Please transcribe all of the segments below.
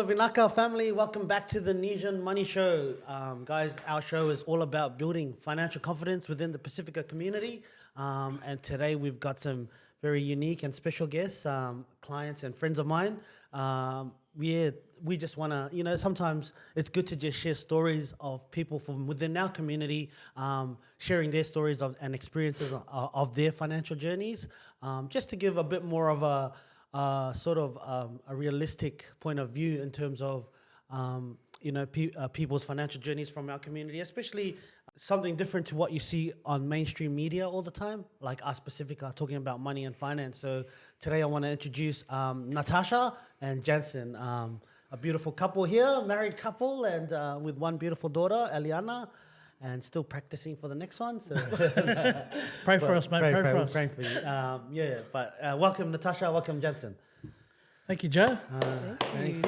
Kula Vinaka family, welcome back to the Nesian Money Show. Guys, our show is all about building financial confidence within the Pasifika community. And today we've got some very unique and special guests, clients and friends of mine. We just want to, sometimes it's good to just share stories of people from within our community, sharing their stories and experiences of their financial journeys, just to give a bit more of a a realistic point of view in terms of, people's financial journeys from our community, especially something different to what you see on mainstream media all the time, like us Pasifika talking about money and finance. So today I want to introduce Natasha and Jansen, a beautiful couple here, married couple, and with one beautiful daughter, Eliana, and still practicing for the next one. So Pray for us, mate. Pray for us. Praying for you. Welcome Natasha, welcome Jansen. Thank you, Joe. Thank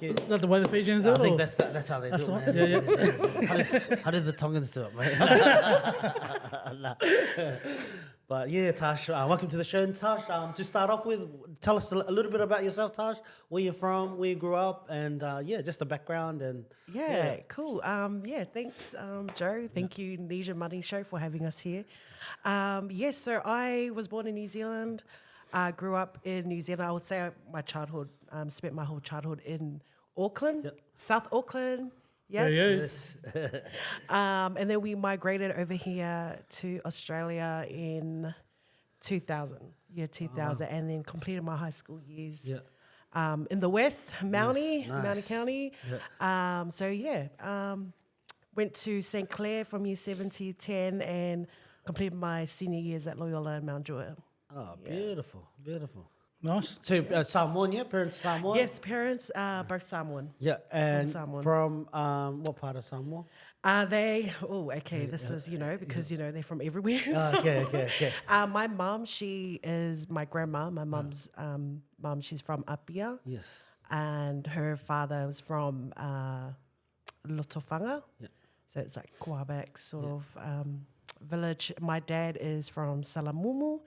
you. Is that the way the Fijians do it? I think that's how they do it, man. Yeah. How did the Tongans do it, mate? But yeah, Tash, welcome to the show. Tash, to start off with, tell us a little bit about yourself, Tash, where you're from, where you grew up, and just the background. And cool. Thanks, Joe. Thank you, Nesian Money Show, for having us here. So I was born in New Zealand. Grew up in New Zealand. I would say my childhood, spent my whole childhood in Auckland, South Auckland. Yes. And then we migrated over here to Australia in 2000, and then completed my high school years in the West, Mountie County. Went to St. Clair from year 7 to year 10 and completed my senior years at Loyola and Mount Joy. Oh, beautiful. Nice. So Samoan, parents Samoan? Yes, parents, both Samoan. Yeah, and Samoan. from what part of Samoa? This is, because, they're from everywhere. Okay. My mum, she is my grandma. My mum's mum, she's from Apia. Yes. And her father was from Lotofanga. Yeah. So it's like Quebec sort of village. My dad is from Salamumu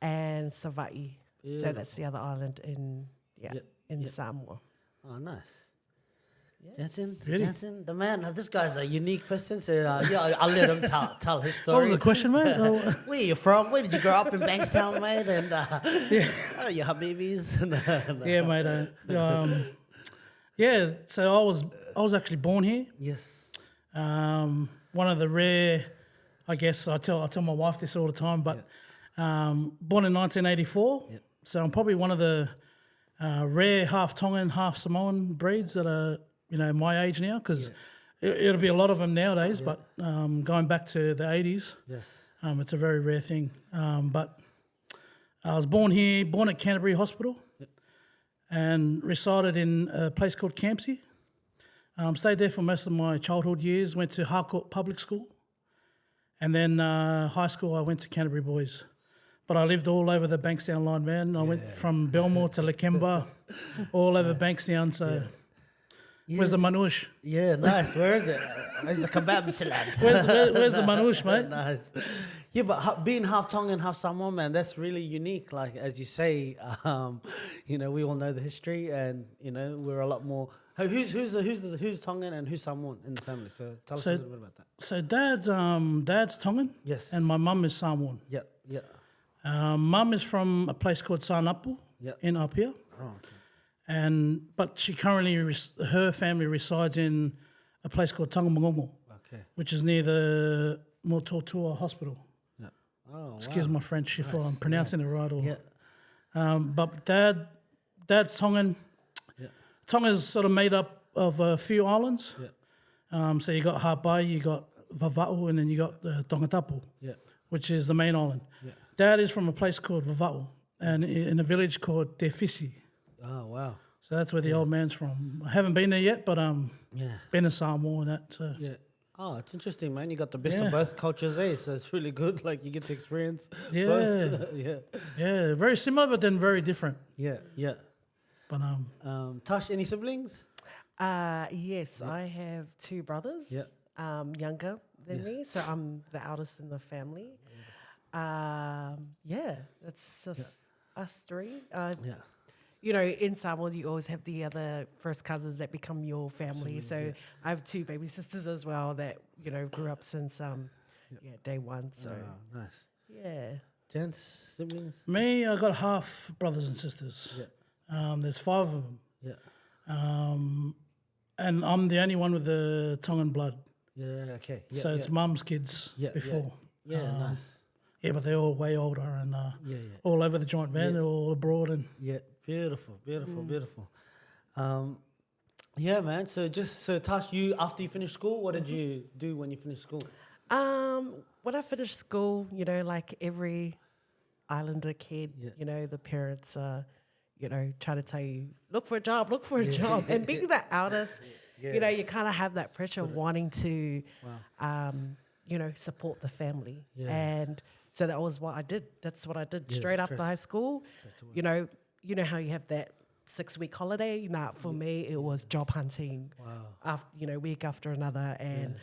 and Savai'i. So that's the other island in Samoa. Oh, nice. Yes. Jansen, the man. This guy's a unique person. So I'll let him tell his story. What was the question, mate? Where you from? Where did you grow up in Bankstown, mate? And your Habibis. Yeah, mate. So I was actually born here. Yes. One of the rare, I guess I tell my wife this all the time, but born in 1984. Yep. So I'm probably one of the rare half Tongan, half Samoan breeds that are my age now, because it'll be a lot of them nowadays. But going back to the 80s, it's a very rare thing. But I was born here, born at Canterbury Hospital, and resided in a place called Campsie. Stayed there for most of my childhood years. Went to Harcourt Public School, and then high school I went to Canterbury Boys. But I lived all over the Bankstown line, man. I went from Belmore to Lakemba, all over Bankstown. So, where's the Manush? Yeah, nice. Where is it? Where's the kebab salad? Where's the Manush, mate? Nice. Yeah, but being half Tongan, half Samoan, man, that's really unique. Like, as you say, we all know the history, and we're a lot more. Who's Tongan and who's Samoan in the family? So tell us a little bit about that. So dad's Tongan, yes, and my mum is Samoan. Yeah. Mum is from a place called Sanapu in Apia. Oh, okay. But she currently, her family resides in a place called Tangamongomo, which is near the Mototua Hospital. Yeah. Oh, Excuse my French if I'm pronouncing it right. But dad's Tongan. Yeah. Tonga's sort of made up of a few islands. Yeah. So you got Hapai, you got Vava'u, and then you got Tongatapu, which is the main island. Yeah. Dad is from a place called Vava'u, and in a village called Te Fisi. Oh, wow. So that's where the old man's from. I haven't been there yet, but been in Samoa and that. So. Yeah. Oh, it's interesting, man. You got the best of both cultures, so it's really good. Like, you get to experience both. Yeah, very similar, but then very different. Yeah. But Tash, any siblings? Yes, I have 2 brothers, younger than me, so I'm the eldest in the family. It's just us 3. you know, in Samoa, you always have the other first cousins that become your family. So I have 2 baby sisters as well that, you know, grew up since day one. So Nice. yeah. Gents, siblings? Me, I got half brothers and sisters. Yeah. There's 5 of them. Yeah. And I'm the only one with the Tongan blood. Yeah, okay. Yeah, So it's mum's kids before. Yeah, nice. Yeah, but they're all way older and all over the joint, man. They're all abroad and Yeah, beautiful. Yeah, man. So Tash, you after you finished school, what did you do when you finished school? When I finished school, you know, like every Islander kid, you know, the parents are, you know, trying to tell you, look for a job. And being the eldest, you know, you kind of have that pressure of wanting to, you know, support the family. Yeah. And so that was what I did. That's what I did straight after high school. You know how you have that 6-week holiday? Nah, for me, it was job hunting. Wow. After, you know, week after another. And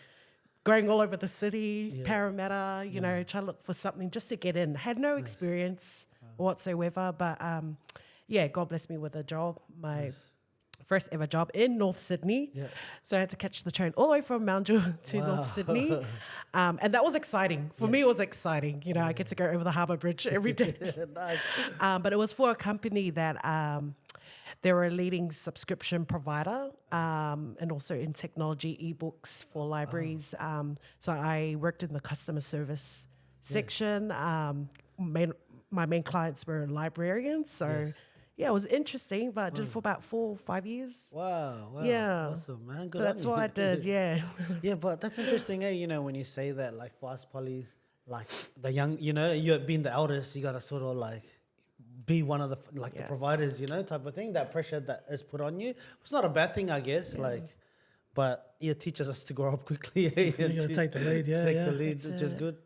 going all over the city, Parramatta, you know, trying to look for something just to get in. Had no experience whatsoever, but God blessed me with a job. My first ever job in North Sydney. Yeah. So I had to catch the train all the way from Mount Jewel to North Sydney. And that was exciting. For me, it was exciting. You know, I get to go over the harbour bridge every day. Nice. But it was for a company that they were a leading subscription provider and also in technology, ebooks for libraries. So I worked in the customer service section. My main clients were librarians. So yeah, it was interesting, but I did it for about 4 or 5 years. Wow. Yeah. Awesome, man. Good So that's on what you. I did, yeah. Yeah, but that's interesting, you know, when you say that, like, for us polys, like, the young, you know, you being the eldest, you got to sort of, like, be one of the, like, the providers, you know, type of thing. That pressure that is put on you. It's not a bad thing, I guess, like, but it teaches us to grow up quickly. you got to take the lead, Take the lead, which is good.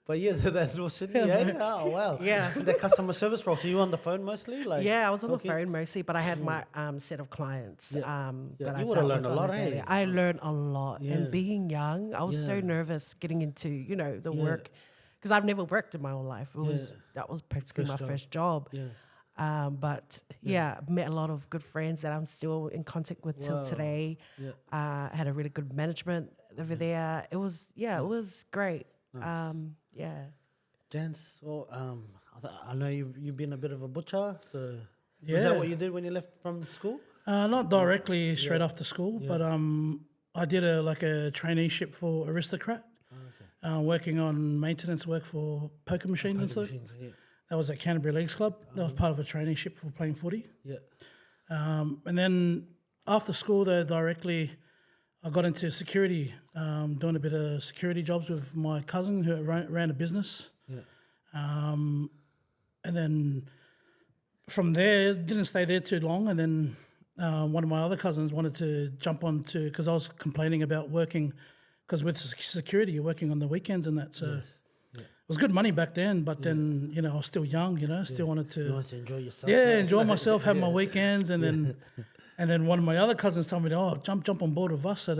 But yeah, that North Sydney, oh wow. Yeah. The customer service role. So you on the phone mostly? Like, Yeah, I was on the phone mostly, but I had my set of clients that I You would have dealt learned with a on lot, daily. eh? I learned a lot. Yeah. And being young, I was so nervous getting into, you know, the work. Because I've never worked in my whole life. That was practically my first job. Yeah. But I've met a lot of good friends that I'm still in contact with till today. Yeah. Had a really good management over there. It was, it was great. Nice. Jens, well, I know you've been a bit of a butcher. So was that what you did when you left from school? not directly straight after school, but I did a traineeship for Aristocrat, working on maintenance work for poker machines and stuff. That was at Canterbury Leagues Club. That was part of a traineeship for playing footy. Yeah. And then after school, I got into security, doing a bit of security jobs with my cousin who ran a business. Yeah. And then from there, didn't stay there too long. And then one of my other cousins wanted to jump on to, because I was complaining about working, because with security, you're working on the weekends and that. So it was good money back then, but then, you know, I was still young, you know, still wanted to... You wanted to enjoy yourself. Yeah, enjoy myself, have my weekends. And then and then one of my other cousins told me, jump on board with us at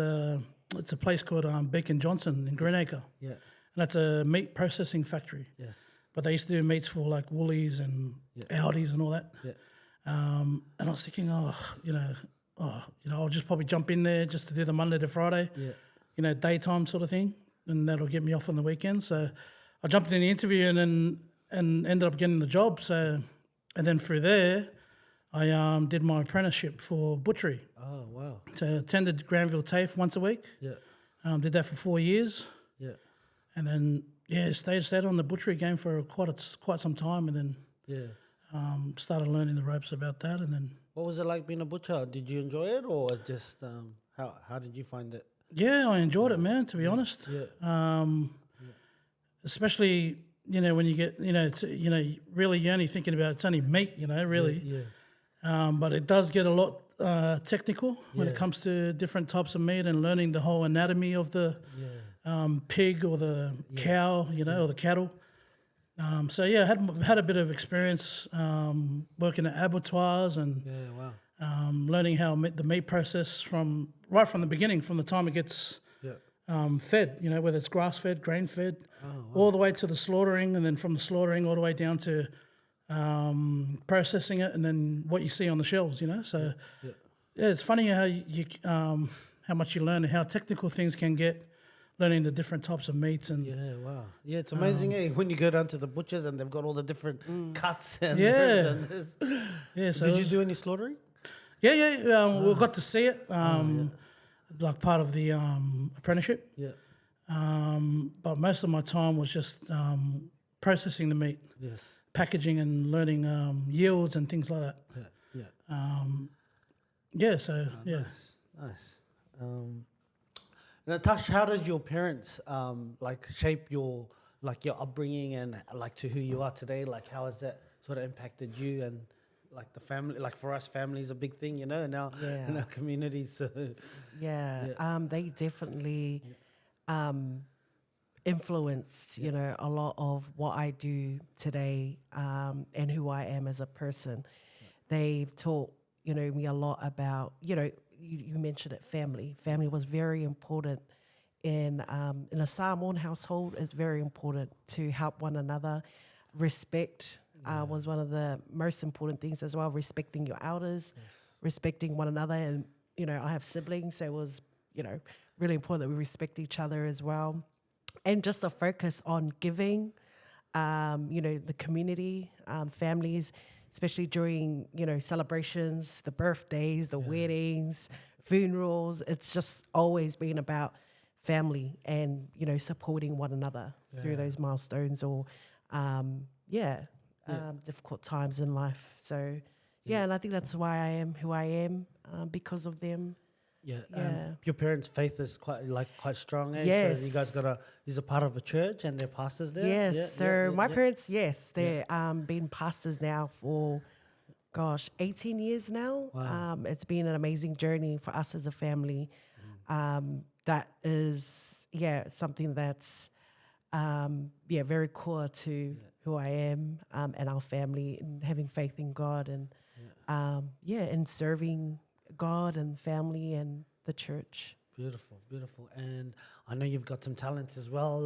it's a place called Beacon Jansen in Greenacre. Yeah. And that's a meat processing factory. Yes. But they used to do meats for like Woolies and Audis and all that. Yeah. And I was thinking, I'll just probably jump in there just to do the Monday to Friday, you know, daytime sort of thing, and that'll get me off on the weekend. So I jumped in the interview and ended up getting the job. So, and then through there, I did my apprenticeship for butchery. Oh wow! So attended Granville TAFE once a week. Yeah. Did that for 4 years. Yeah. And then stayed on the butchery game for quite some time, and then started learning the ropes about that. And then what was it like being a butcher? Did you enjoy it, or was just how did you find it? Yeah, I enjoyed it, man. To be honest. Yeah. Especially, you know, when you get, really you're only thinking about it's only meat, you know, really. Yeah. But it does get a lot technical when it comes to different types of meat and learning the whole anatomy of the pig or the cow, you know, or the cattle. So I had a bit of experience working at abattoirs and learning how the meat process right from the beginning, from the time it gets fed, you know, whether it's grass-fed, grain-fed, all the way to the slaughtering, and then from the slaughtering all the way down to processing it, and then what you see on the shelves, you know. So yeah, it's funny how how much you learn and how technical things can get, learning the different types of meats and Wow. Yeah, it's amazing, when you go down to the butchers and they've got all the different cuts and Yeah. ribs and this. yeah. So Did you do any slaughtering? we got to see it, like part of the apprenticeship. Yeah. But most of my time was just processing the meat, Yes. packaging, and learning yields and things like that. Yeah. So Nice. Natasha, how did your parents like shape your upbringing and like to who you are today? Like how has that sort of impacted you and like the family? Like for us, family is a big thing, in our communities. So. They definitely influenced, a lot of what I do today and who I am as a person. They've taught, me a lot about, you mentioned it, family. Family was very important in a Samoan household. It's very important to help one another. Respect was one of the most important things as well, respecting your elders, respecting one another. And, I have siblings, so it was, really important that we respect each other as well. And just a focus on giving, the community, families, especially during, celebrations, the birthdays, the weddings, funerals. It's just always been about family and, supporting one another through those milestones or, difficult times in life. So, and I think that's why I am who I am, because of them. Your parents' faith is quite strong, eh? Yes. So you guys is a part of a church and they're pastors there? Yes. My parents, they're been pastors now for, 18 years now. Wow. It's been an amazing journey for us as a family. That is, something that's, very core to who I am and our family, and having faith in God and, and serving God and family and the church. Beautiful. And I know you've got some talents as well.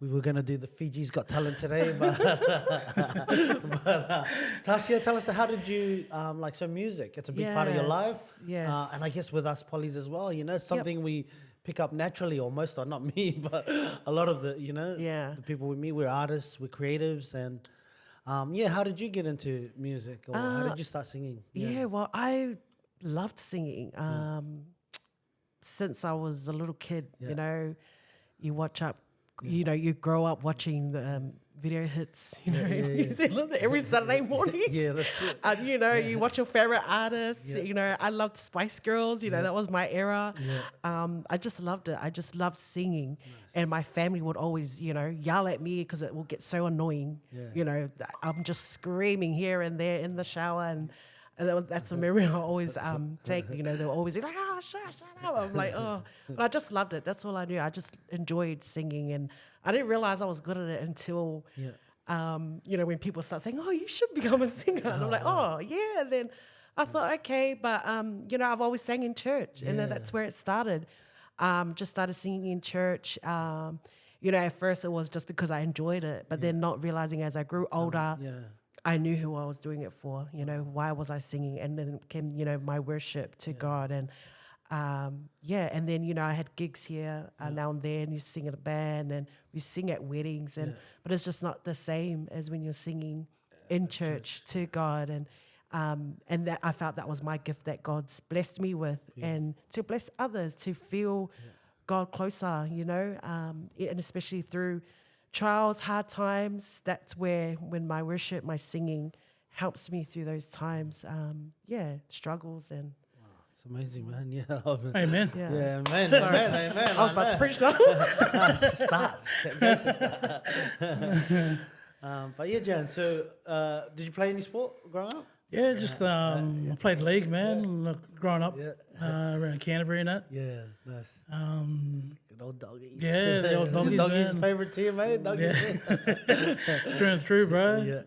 We were going to do the Fiji's Got Talent today, but Tasha, tell us, how did you, so music, it's a big part of your life. Yes. And I guess with us polys as well, something we pick up naturally, or most are, not me, but a lot of the, the people we meet, we're artists, we're creatives. And how did you get into music, or how did you start singing? Well, I loved singing since I was a little kid. You watch up, you grow up watching the video hits, in New Zealand every Saturday morning. That's it. And, you watch your favorite artists. I loved Spice Girls. That was my era. I just loved it. I just loved singing. Nice. And my family would always, yell at me because it will get so annoying. I'm just screaming here and there in the shower. And that's a memory I always take. They'll always be like, shut up. I'm like, oh. But I just loved it. That's all I knew. I just enjoyed singing. And I didn't realize I was good at it until, when people start saying, oh, you should become a singer. And I'm like, oh, yeah. And then I thought, okay. But, I've always sang in church. And then that's where it started. Just started singing in church. At first it was just because I enjoyed it. But then not realizing as I grew older, I knew who I was doing it for, why was I singing? And then it became, my worship to God. And, and then, I had gigs here now and then. You sing in a band and we sing at weddings. But it's just not the same as when you're singing in church to God. And that I felt that was my gift that God's blessed me with, and to bless others, to feel God closer, and especially through trials, hard times. That's when my worship, my singing helps me through those times. Struggles and. Wow, it's amazing, man. Amen. Amen. I was about to preach now. But Jan. So, did you play any sport growing up? Yeah, just I played league, man. Growing up around Canterbury and that. Yeah, nice. Good old doggies. Yeah, the old doggies. Doggies' man. favourite team, mate. Doggies. Through and through, bro.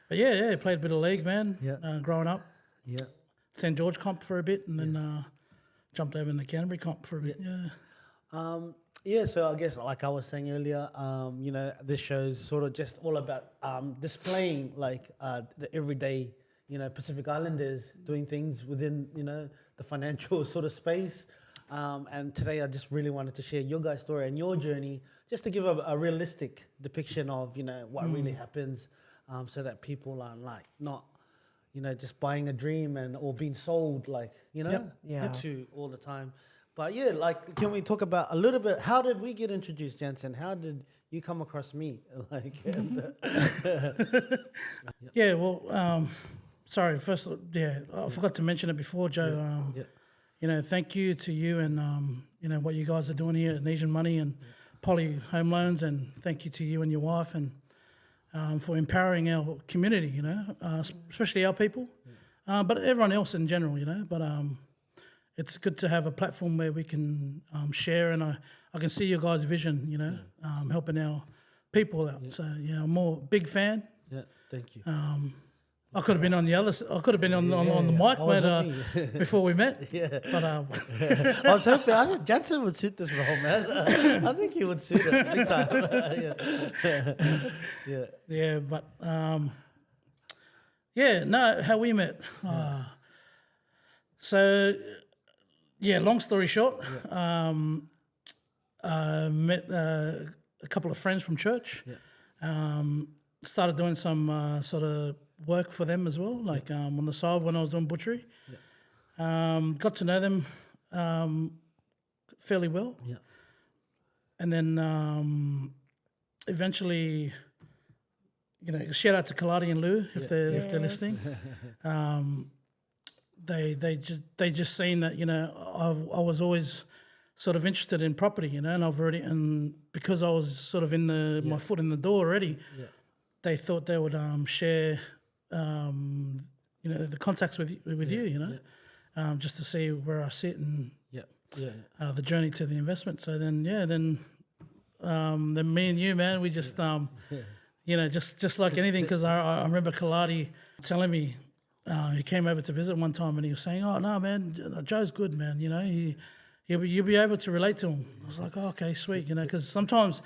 But played a bit of league, man. Growing up. Yeah. St George comp for a bit, and then jumped over in the Canterbury comp for a bit. Yeah. Yeah, so I guess like I was saying earlier, this show's sort of just all about displaying like the everyday, Pacific Islanders doing things within, the financial sort of space. And today I just really wanted to share your guys' story and your journey, just to give a realistic depiction of, what really happens, so that people are like not, just buying a dream or being sold like, Yeah. to all the time. But yeah, like, can we talk about a little bit? How did we get introduced, Jansen? How did you come across me? Like, Yeah, well, sorry, first, yeah, I forgot to mention it before, Joe. Thank you to you and, what you guys are doing here at Nesian Money and Poly Home Loans, and thank you to you and your wife and for empowering our community, especially our people, but everyone else in general, but it's good to have a platform where we can share, and I can see your guys' vision, helping our people out. So, yeah, I'm more big fan. yeah, thank you. I could have been on the other. I could have been on the mic I was when, before we met. Yeah. But I was hoping Jansen would suit this role, man. I think he would suit it big time. Yeah. yeah, but no, how we met. So, yeah, long story short, met a couple of friends from church. Started doing some sort of work for them as well, like on the side when I was doing butchery. Got to know them fairly well. And then eventually, shout out to Kaladi and Lou if they're listening. They just seen that I was always sort of interested in property, and because I was sort of in my foot in the door already, they thought they would share the contacts with you, just to see where I sit and the journey to the investment. So then me and you, man, we just just like anything, because I remember Kaladi telling me. He came over to visit one time and he was saying, "Oh no, man, Joe's good, man. You'll be able to relate to him." I was like, "Oh, okay, sweet." Because sometimes,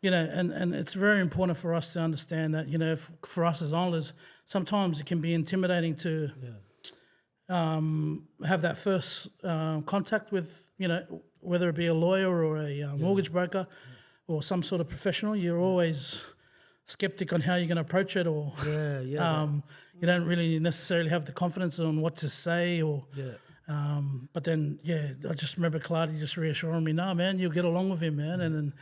and it's very important for us to understand that for us as owners, sometimes it can be intimidating to have that first contact with whether it be a lawyer or a mortgage broker or some sort of professional. You're always skeptic on how you're going to approach it, or you don't really necessarily have the confidence on what to say, or but then I just remember Kaladi just reassuring me, "No, man, you'll get along with him, man." And then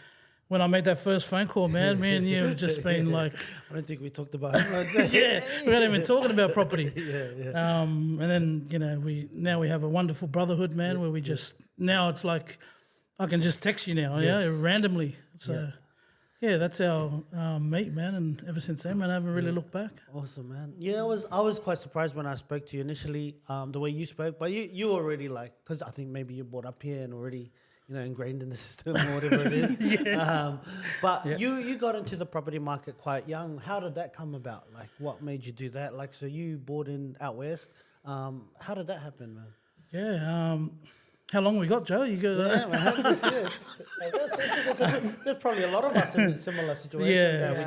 when I made that first phone call, man, me and you have just been like, I don't think we talked about it. we haven't even talking about property. And then we have a wonderful brotherhood, man, where we just now it's like I can just text you now, randomly. So. Yeah, that's our meet, man, and ever since then, man, I haven't really looked back. Awesome, man. Yeah, I was quite surprised when I spoke to you initially, the way you spoke, but you already because I think maybe you're brought up here and already, ingrained in the system or whatever it is. But you got into the property market quite young. How did that come about? Like, what made you do that? Like, so you bought in out west. How did that happen, man? Yeah. How long we got, Joe? You got? There's probably a lot of us in similar situations that we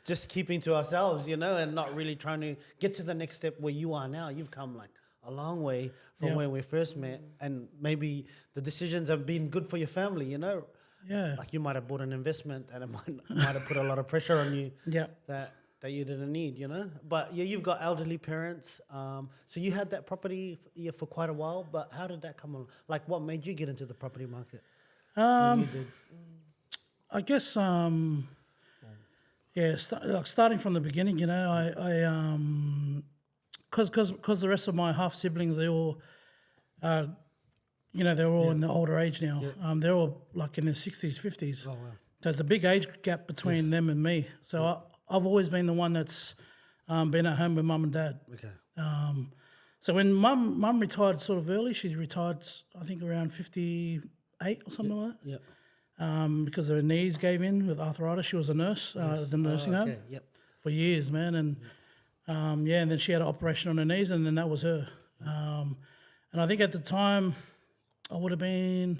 just keeping to ourselves, and not really trying to get to the next step where you are now. You've come like a long way from where we first met, and maybe the decisions have been good for your family, Like you might have bought an investment, and it might have put a lot of pressure on you. That you didn't need, But you've got elderly parents. So you had that property for quite a while, but how did that come along? Like, what made you get into the property market? I guess, starting from the beginning, because the rest of my half siblings, they all, they're all in the older age now. They're all like in their 60s, 50s. Oh, wow. There's a big age gap between them and me. So I've always been the one that's been at home with mum and dad. Okay. So when mum retired sort of early, she retired I think around 58 or something like that. Because her knees gave in with arthritis. She was a nurse at the nursing home for years, man. And and then she had an operation on her knees, and then that was her. And I think at the time I would have been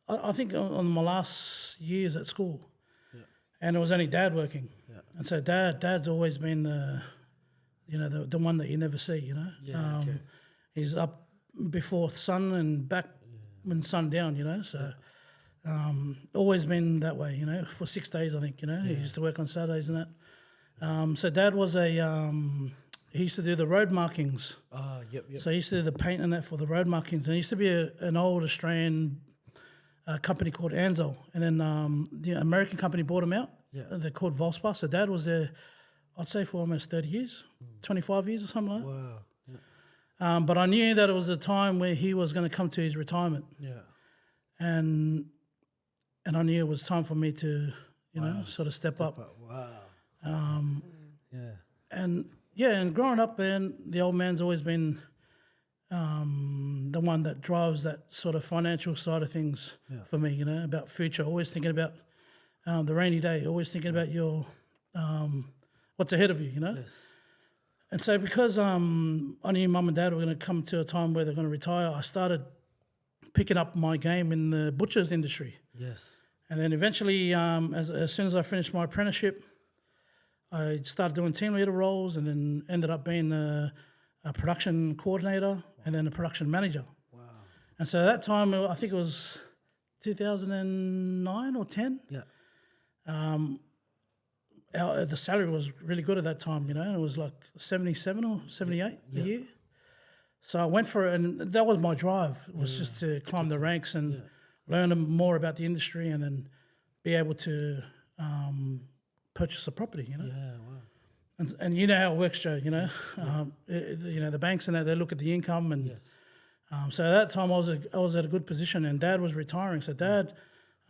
I think on my last years at school, and it was only Dad working, and so Dad's always been the one that you never see, he's up before sun and back when sun down, so always been that way, for 6 days I think, he used to work on Saturdays and that. So Dad was he used to do the road markings. Yep. So he used to do the paint and that for the road markings. And it used to be an old Australian company called Ansel, and then the American company bought them out. They're called Volspar. So Dad was there, I'd say, for almost 30 years, 25 years or something like that. Wow. But I knew that it was a time where he was going to come to his retirement. And I knew it was time for me to, sort of step up. Wow. And growing up, man, the old man's always been the one that drives that sort of financial side of things for me, about future, always thinking about the rainy day, always thinking about your what's ahead of you, Yes. And so because I knew Mum and Dad were going to come to a time where they're going to retire, I started picking up my game in the butcher's industry. Yes. And then eventually, as soon as I finished my apprenticeship, I started doing team leader roles, and then ended up being a production coordinator and then a production manager. Wow. And so at that time, I think it was 2009 or 10. Yeah. The salary was really good at that time, it was like 77 or 78 a year. So I went for it, and that was my drive. It was just to climb the ranks and learn more about the industry, and then be able to purchase a property, Yeah, wow. And you know how it works, Joe, the banks and that, they look at the income, and so at that time I was at a good position, and Dad was retiring. So Dad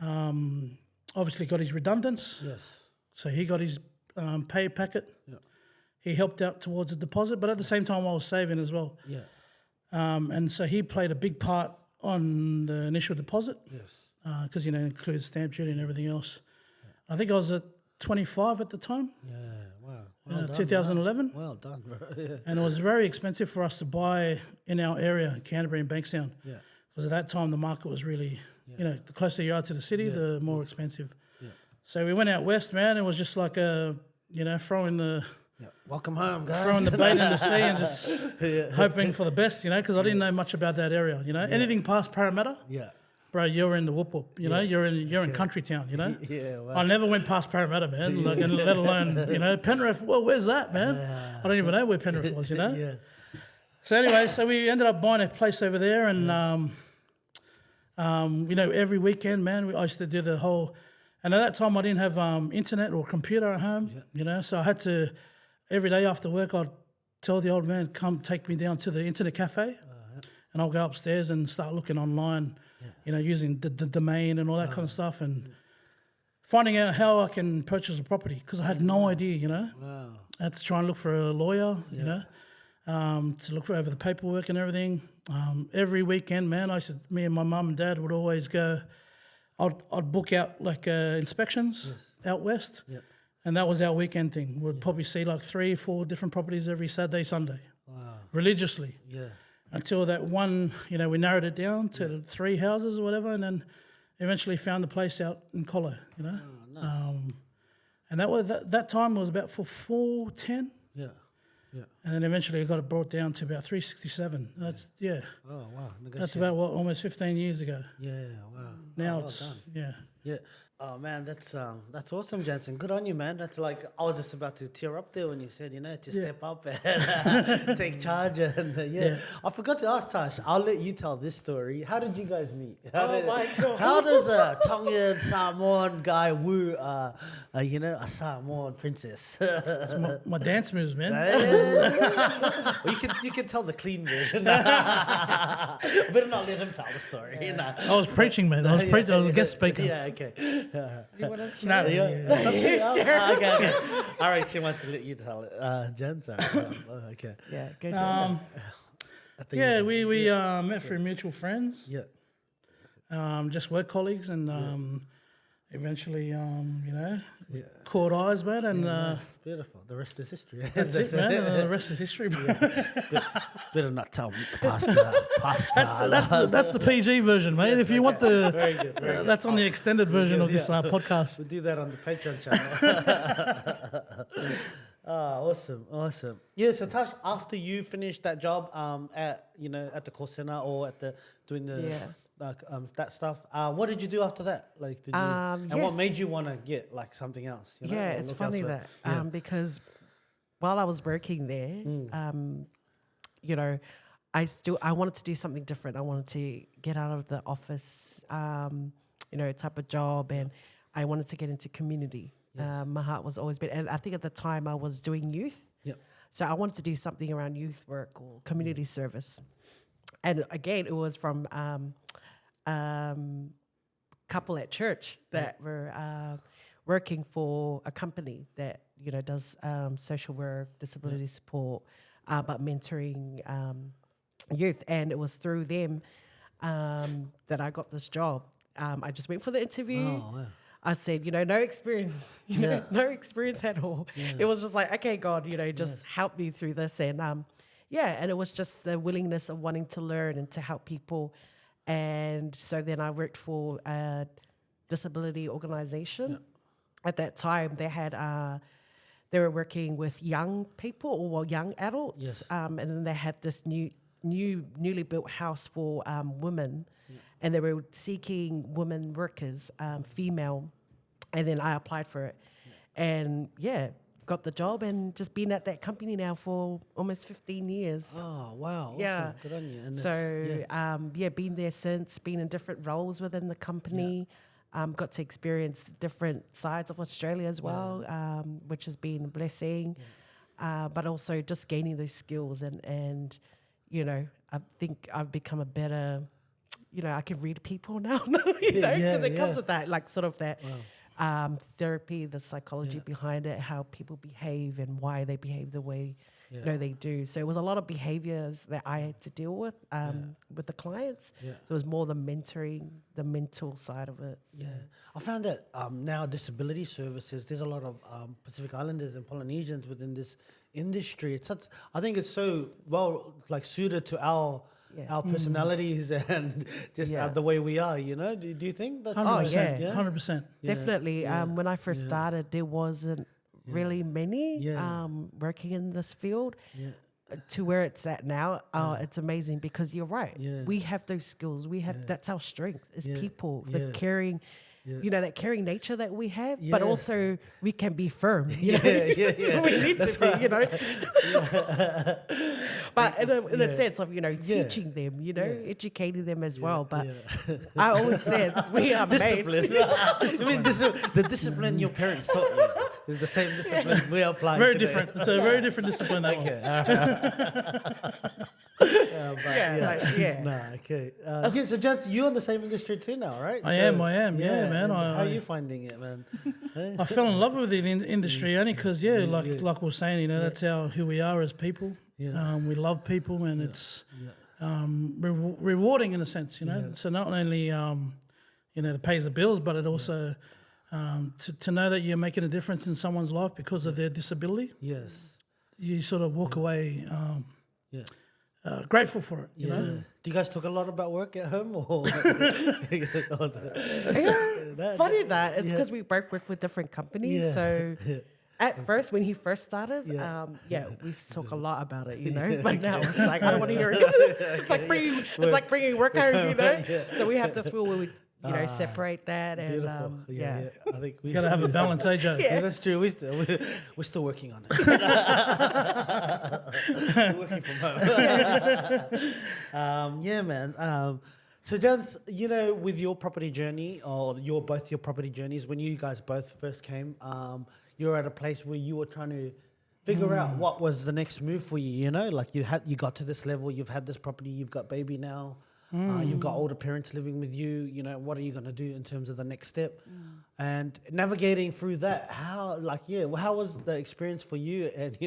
obviously got his redundants. Yes. So he got his pay packet. Yeah. He helped out towards the deposit, but at the same time I was saving as well. Yeah. And so he played a big part on the initial deposit. Yes. Because, it includes stamp duty and everything else. I think I was at 25 at the time. Yeah, wow. Well done, 2011. bro. Well done, bro. Yeah. And it was very expensive for us to buy in our area, Canterbury and Bankstown. Yeah. Because at that time the market was really, the closer you are to the city, the more expensive. Yeah. So we went out west, man. It was just like throwing the Welcome home, guys. throwing the bait in the sea and just hoping for the best, because I didn't know much about that area. Anything past Parramatta, bro, you're in the whoop whoop. You're in country town. Yeah, wow. I never went past Parramatta, man. Like, and let alone Penrith. Well, where's that, man? I don't even know where Penrith was. Yeah. So anyway, so we ended up buying a place over there, and every weekend, man, I used to do the whole. And at that time, I didn't have internet or computer at home. So I had to. Every day after work, I'd tell the old man, come take me down to the internet cafe, and I'll go upstairs and start looking online, using the domain and all that kind of stuff, and finding out how I can purchase a property, because I had no idea, Wow. I had to try and look for a lawyer, to look for over the paperwork and everything. Every weekend, man, me and my mum and dad would always go, I'd book out like inspections out west. Yep. And that was our weekend thing. We'd probably see like 3 or 4 different properties every Saturday, Sunday, religiously. Yeah. Until that one, we narrowed it down to 3 houses or whatever, and then eventually found the place out in Colo, Oh, nice. And that time was about for 410. Yeah. Yeah. And then eventually I got it brought down to about 367. That's Oh, wow. That's about almost 15 years ago. Yeah, wow. Now well it's done. yeah. Oh man, that's awesome, Jansen. Good on you, man. That's like I was just about to tear up there when you said, to step up and take charge. And I forgot to ask Tash. I'll let you tell this story. How did you guys meet? My God. How does a Tongan Samoan guy woo a Samoan princess? It's my dance moves, man. Well, you can tell the clean version. Better not let him tell the story. I was preaching, man. I was a guest speaker. Yeah, okay. You want to No, Okay. All right, she wants to let you tell it. Jen, sorry. Okay. Yeah, go Jen. We met through mutual friends. Yeah. Just work colleagues, and eventually, caught eyes, man, and Nice. Beautiful. The rest is history. that's it, man. And the rest is history, bro. Better not tell me. Pasta. That's the PG version, mate. If you want the, Very good. that's on the extended version of this podcast. We'll do that on the Patreon channel. Awesome. Yeah, so Tash, after you finished that job at the call center or at doing the that stuff, what did you do after that? Like, did you, and what made you want to get like something else? Yeah, it's funny elsewhere? that because while I was working there, I wanted to do something different. I wanted to get out of the office, type of job, and I wanted to get into community. Yes. My heart was always been, and I think at the time I was doing youth. Yep. So I wanted to do something around youth work or community service. And again, it was from couple at church that were working for a company that does social work, disability support, but mentoring youth. And it was through them that I got this job. I just went for the interview. Oh, wow. I said, no experience, no experience at all. Yeah. It was just like, okay, God, just help me through this. And and it was just the willingness of wanting to learn and to help people. And so then I worked for a disability organization. Yeah. At that time, they were working with young people or young adults. Yes. And then they had this newly built house for women. Yeah. And they were seeking women workers, female, and then I applied for it. Yeah. And got the job and just been at that company now for almost 15 years. Oh, wow. Yeah. Awesome. Good on you. And so, been there since, been in different roles within the company, got to experience different sides of Australia as well, which has been a blessing, but also just gaining those skills and I think I've become a better... I can read people now, because it comes with that, like sort of that therapy, the psychology behind it, how people behave and why they behave the way they do. So it was a lot of behaviors that I had to deal with the clients. Yeah. So it was more the mentoring, the mental side of it. So. Yeah, I found that now disability services, there's a lot of Pacific Islanders and Polynesians within this industry. I think it's so suited to our personalities and just the way we are, Do you think that's 100%? 100%. Definitely. When I first started, there wasn't really many working in this field. Yeah. To where it's at now, it's amazing because you're right. Yeah. We have those skills. We have that's our strength as people. The caring. That caring nature that we have, but also we can be firm. We need to be, But in a sense of, teaching them, educating them as well. But I always said we are discipline. The discipline your parents taught you is the same discipline we are applying Very today. different. It's a very different discipline. So Jansen, you're in the same industry too now, right? I am, man. How are you finding it, man? I fell in love with the industry only because, like we were saying, that's who we are as people. Yeah. We love people, and it's rewarding in a sense, So not only, it pays the bills, but it also to know that you're making a difference in someone's life because of their disability. Yes. You sort of walk away. Grateful for it, you know. Do you guys talk a lot about work at home, or? Funny that it's because we both work with different companies. Yeah. So at first, when he first started, we talk a lot about it, But now it's like I don't want to hear it. It's like bringing work home, So we have this rule where we. Separate that and I think we gotta have a balance, Joe? Yeah, that's true. We're still working on it. We're working from home. Man. So, Jans, with your property journey or your property journeys, when you guys both first came, you were at a place where you were trying to figure out what was the next move for you. Like you got to this level, you've had this property, you've got baby now. You've got older parents living with you. What are you going to do in terms of the next step? And navigating through that, how was the experience for you? And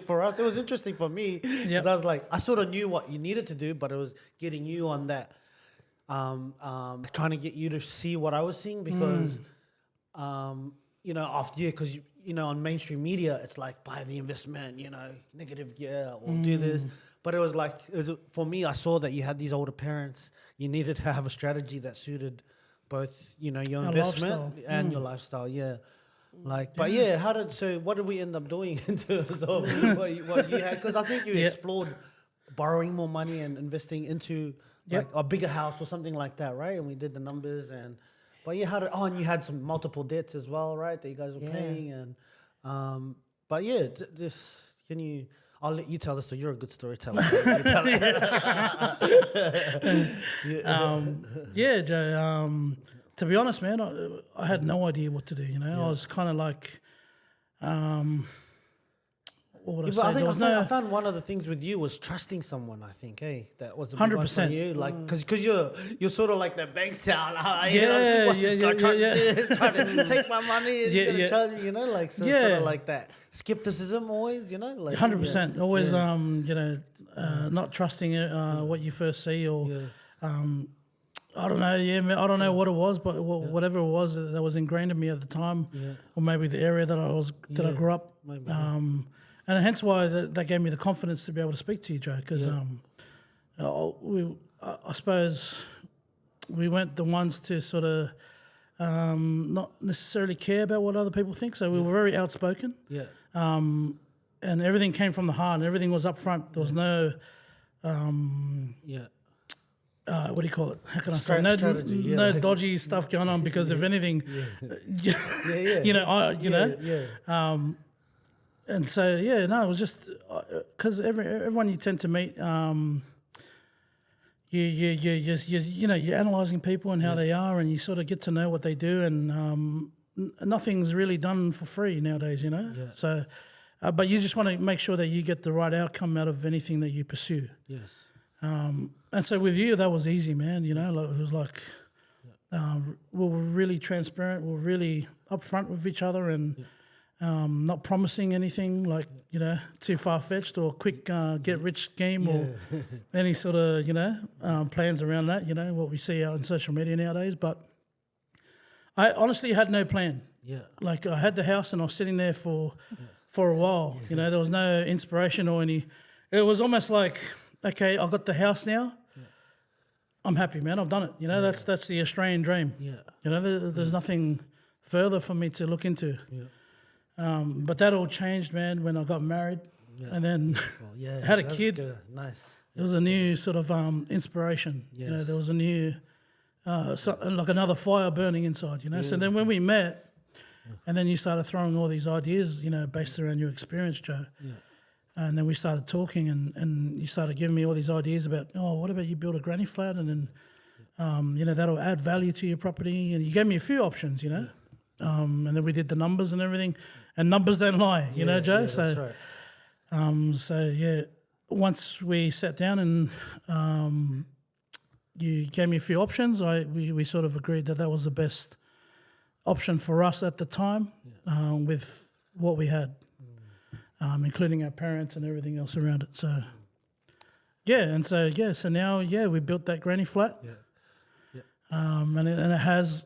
for us, it was interesting for me because I was like, I sort of knew what you needed to do, but it was getting you on that trying to get you to see what I was seeing because, after because on mainstream media, it's like buy the investment, negative or do this. But it was like, for me, I saw that you had these older parents. You needed to have a strategy that suited both, your investment lifestyle. and your lifestyle. Yeah. What did we end up doing in terms of what you had? Because I think you explored borrowing more money and investing into like a bigger house or something like that, right? And we did the numbers and you had some multiple debts as well, right? That you guys were paying and I'll let you tell this. So you're a good storyteller. Joe. To be honest, man, I had no idea what to do. I was kind of like, what would I say? I found one of the things with you was trusting someone. I think, that was a big 100%. one for you, like because you're sort of like that bank town. What's this guy trying to take my money? And he's gonna charge you, sort of like that skepticism always, like 100%. Always, not trusting what you first see or. I don't know, man, I don't know what it was, but whatever it was that was ingrained in me at the time, or maybe the area that I grew up, and hence why that gave me the confidence to be able to speak to you, Joe, because I suppose we weren't the ones to sort of not necessarily care about what other people think, so we were very outspoken, and everything came from the heart, and everything was up front. There was no, what do you call it? How can I say? No dodgy stuff going on because if anything, and so it was just because everyone you tend to meet, you're analysing people and how they are, and you sort of get to know what they do, and nothing's really done for free nowadays, So, but you just want to make sure that you get the right outcome out of anything that you pursue. Yes. And so with you, that was easy, man. It was like we were really transparent. We were really upfront with each other, and not promising anything like too far fetched or quick get rich scheme or any sort of plans around that. What we see out on social media nowadays. But I honestly had no plan. Yeah. Like I had the house and I was sitting there for a while. There was no inspiration or any. It was almost like, okay, I've got the house now. Yeah. I'm happy, man. I've done it. That's the Australian dream. Yeah. There's nothing further for me to look into. Yeah. But that all changed, man, when I got married, and then had a kid. Good. Nice. It was a new sort of inspiration. Yes. There was a new, like another fire burning inside. So then when we met, and then you started throwing all these ideas, based around your experience, Joe. Yeah. And then we started talking, and you started giving me all these ideas about, what about you build a granny flat, and then, that'll add value to your property. And you gave me a few options, and then we did the numbers and everything, and numbers don't lie, Joe. Yeah, so, that's right. Once we sat down and you gave me a few options, we sort of agreed that was the best option for us at the time, with what we had. Including our parents and everything else around it. So, so now, we built that granny flat. Yeah. And it has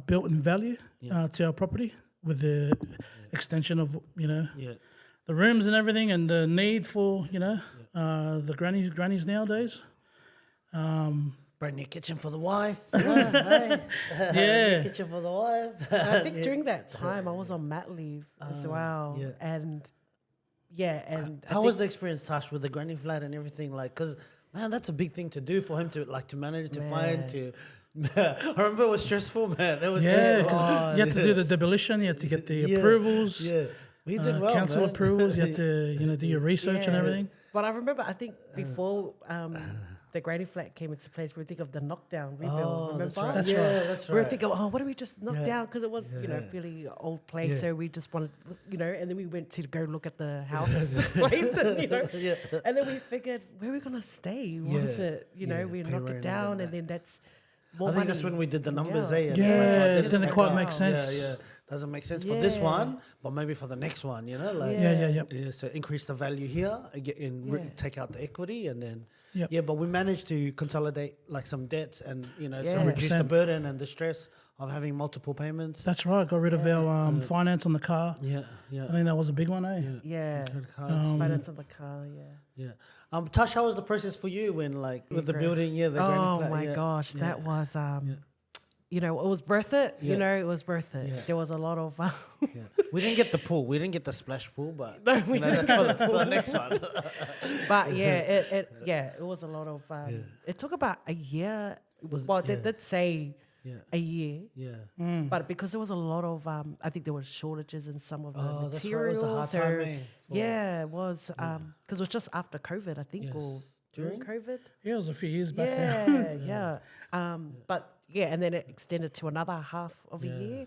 built-in value to our property with the extension of, the rooms and everything, and the need for, the grannies nowadays. Brand new kitchen for the wife. New kitchen for the wife. I think during that time I was on mat leave as well. Yeah. And how was the experience, Tash, with the granny flat and everything? Like, because man, that's a big thing to do for him to manage to find to. I remember it was stressful, man. It was because you had to do the demolition, you had to get the approvals. Yeah, we did well, council man. approvals. You had to do your research and everything. But I remember, I think before the granny flat came into place, we think of the knockdown rebuild. Remember? That's right. That's right. We were thinking, what do we just knock down? Because it was, fairly old place, so we just wanted, and then we went to go look at the house displays, and and then we figured, where are we gonna stay once it, we knock it down, and then that's. I think that's when we did the numbers, it didn't quite make sense. doesn't make sense for this Yeah. one, but maybe for the next one, like Yeah. so increase the value here, take out the equity, and then Yep. but we managed to consolidate like some debts and so Yeah. reduce the 100%. burden and the stress of having multiple payments. That's right. Got rid of our finance on the car. Yeah, I think that was a big one, eh? Yeah. Credit cards. Finance of the car, yeah. Tash, how was the process for you when with the building? The granny Oh flat, my gosh, that was it was worth it. Yeah. It was worth it. Yeah. There was a lot of We didn't get the pool. We didn't get the splash pool, but No, we that's for the next one. but it was a lot of it took about a year. They did say a year. Yeah. But because there was a lot of I think there were shortages in some of the Oh, that's right. It materials. was a hard so time, it was because it was just after COVID, I think, Yes. or during COVID. Yeah, it was a few years back. Yeah. But and then it extended to another half of a year.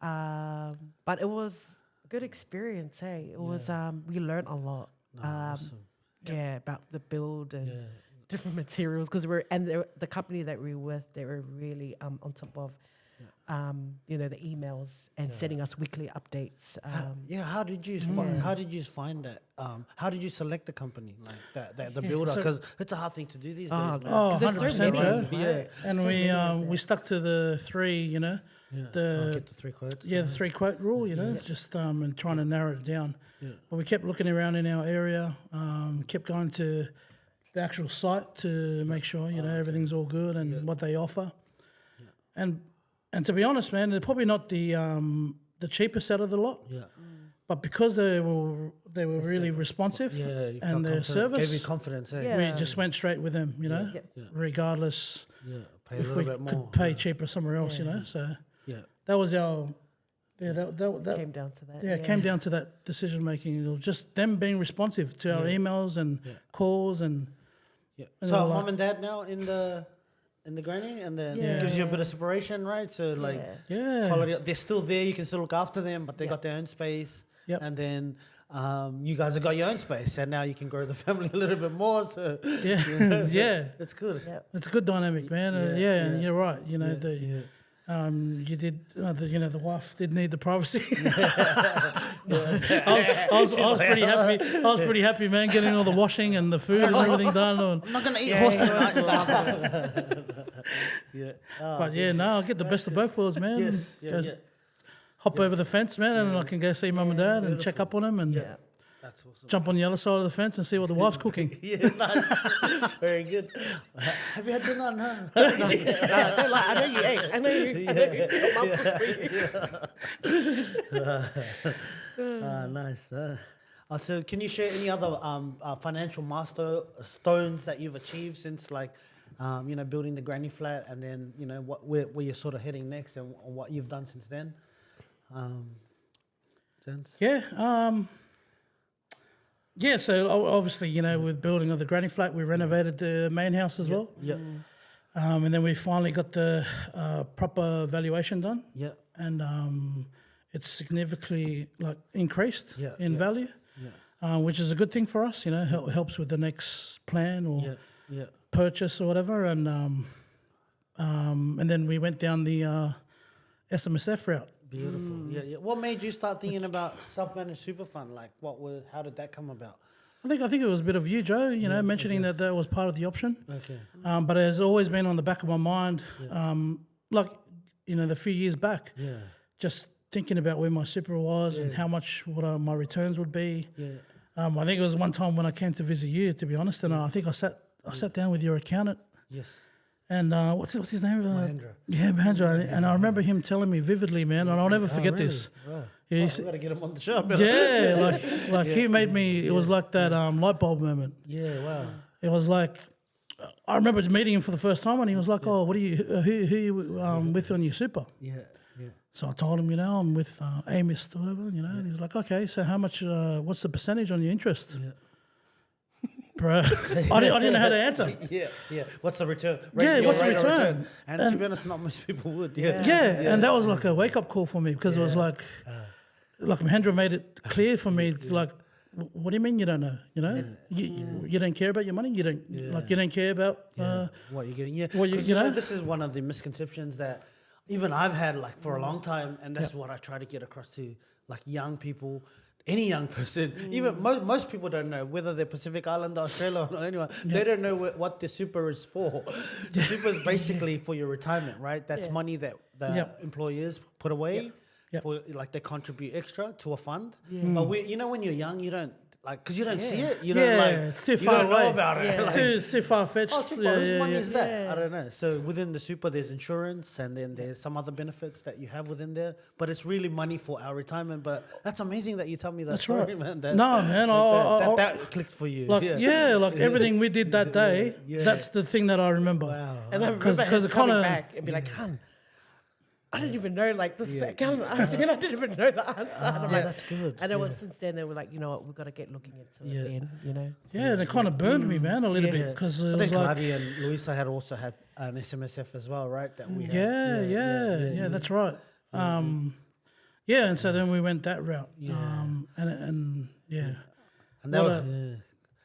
But it was a good experience, hey. It was we learned a lot. Awesome. About the build and different materials because the company that we were with, they were really on top of the emails and sending us weekly updates. How did you find that? How did you select the company like that, the builder? Because it's a hard thing to do these days, man. Oh, 'Cause there's so 100%, many, Joe. right? And So many. we stuck to the three, Get the the 3 quotes. the 3 quote rule, just and trying to narrow it down. But we kept looking around in our area, kept going to the actual site to make sure everything's all good and what they offer. And to be honest, man, they're probably not the cheapest out of the lot. Yeah. But because they were really responsive You felt and their confident, service, gave you confidence. Yeah. we just went straight with them, regardless Pay a if little we bit more. could pay cheaper somewhere else, So that was our, that Came down to that. it came down to that decision making. It was just them being responsive to our emails and calls and and So all mom that. and dad now in the granny, and then Yeah. gives you a bit of separation, right? So like quality, they're still there. You can still look after them, but they got their own space. Yep. And then you guys have got your own space, and now you can grow the family a little bit more. So it's good. Yeah. It's a good dynamic, man. And you're right. You did, the wife did need the privacy. I was pretty happy. I was pretty happy, man, getting all the washing and the food and everything done. I'm not gonna eat horse meat. But I'll get the best of both worlds, man. Yes. Go hop over the fence, man, and I can go see mum and dad and check up on them and That's awesome. jump on the other side of the fence and see what the wife's cooking. Nice. Very good. Have you had dinner? No. I know you ate. I know you. Nice. So can you share any other financial milestones that you've achieved since building the granny flat, and then where you're sort of heading next, and what you've done since then? Jens? So obviously, with building of the granny flat, we renovated the main house as well. Yeah. And then we finally got the proper valuation done. Yeah. And it's significantly increased in value, which is a good thing for us. Helps with the next plan or purchase or whatever. And then we went down the SMSF route. Beautiful. Yeah. What made you start thinking about self-managed super fund? How did that come about? I think it was a bit of you, Joe. Mentioning that was part of the option. Okay. But it has always been on the back of my mind. The few years back. Yeah. Just thinking about where my super was and how much my returns would be. Yeah. I think it was one time when I came to visit you, to be honest, and I think I sat down with your accountant. Yes. And what's his name? Mahendra. Yeah, Mahendra. And I remember him telling me vividly, man, and I'll never forget this. Wow. Yeah, We got to get him on the show. he made me. It was like that light bulb moment. Yeah. Wow. It was like I remember meeting him for the first time, and he was like, "Oh, what are you? Who you with on your super?" Yeah. Yeah. So I told him, I'm with aimlessly or whatever, and he's like, "Okay, so how much? What's the percentage on your interest?" Yeah. Bro, I didn't know how to answer. Yeah. What's the return? What's the rate of return? And to be honest, not most people would. Yeah. And that was like a wake up call for me because it was like Mahendra made it clear for me. It's like, what do you mean you don't know? You don't care about your money. You don't you don't care about What you're getting. Yeah. What you know? This is one of the misconceptions that even I've had like for a long time, and that's what I try to get across to like young people, any young person. Even most people don't know whether they're Pacific Islander, Australia, or anyone. They don't know what the super is for. The super is basically for your retirement, right? That's money that the employers put away for, like they contribute extra to a fund. But you know, when you're young, you don't. Like, because you don't see it, you don't like, it's too you far don't know away. about it. It's Like, too far fetched. oh, super, whose money is that? I don't know. So within the super, there's insurance, and then there's some other benefits that you have within there. But it's really money for our retirement. But that's amazing that you tell me that That's story, right. man. That, No, man, that clicked for you. like like everything we did that day. That's the thing that I remember. Wow. And I remember Because him it coming kinda- back and be like, "Hun, I didn't even know, like, this accountant asked me, and I didn't even know the answer." And I'm like, that's good. And it was since then, they were like, you know what, we've got to get looking into it then, you know. Yeah, and it kind of burned me, man, a little bit because it I was think like, Claudia and Luisa had also had an SMSF as well, right? That we had. yeah, that's right. And so then we went that route. And And that what was,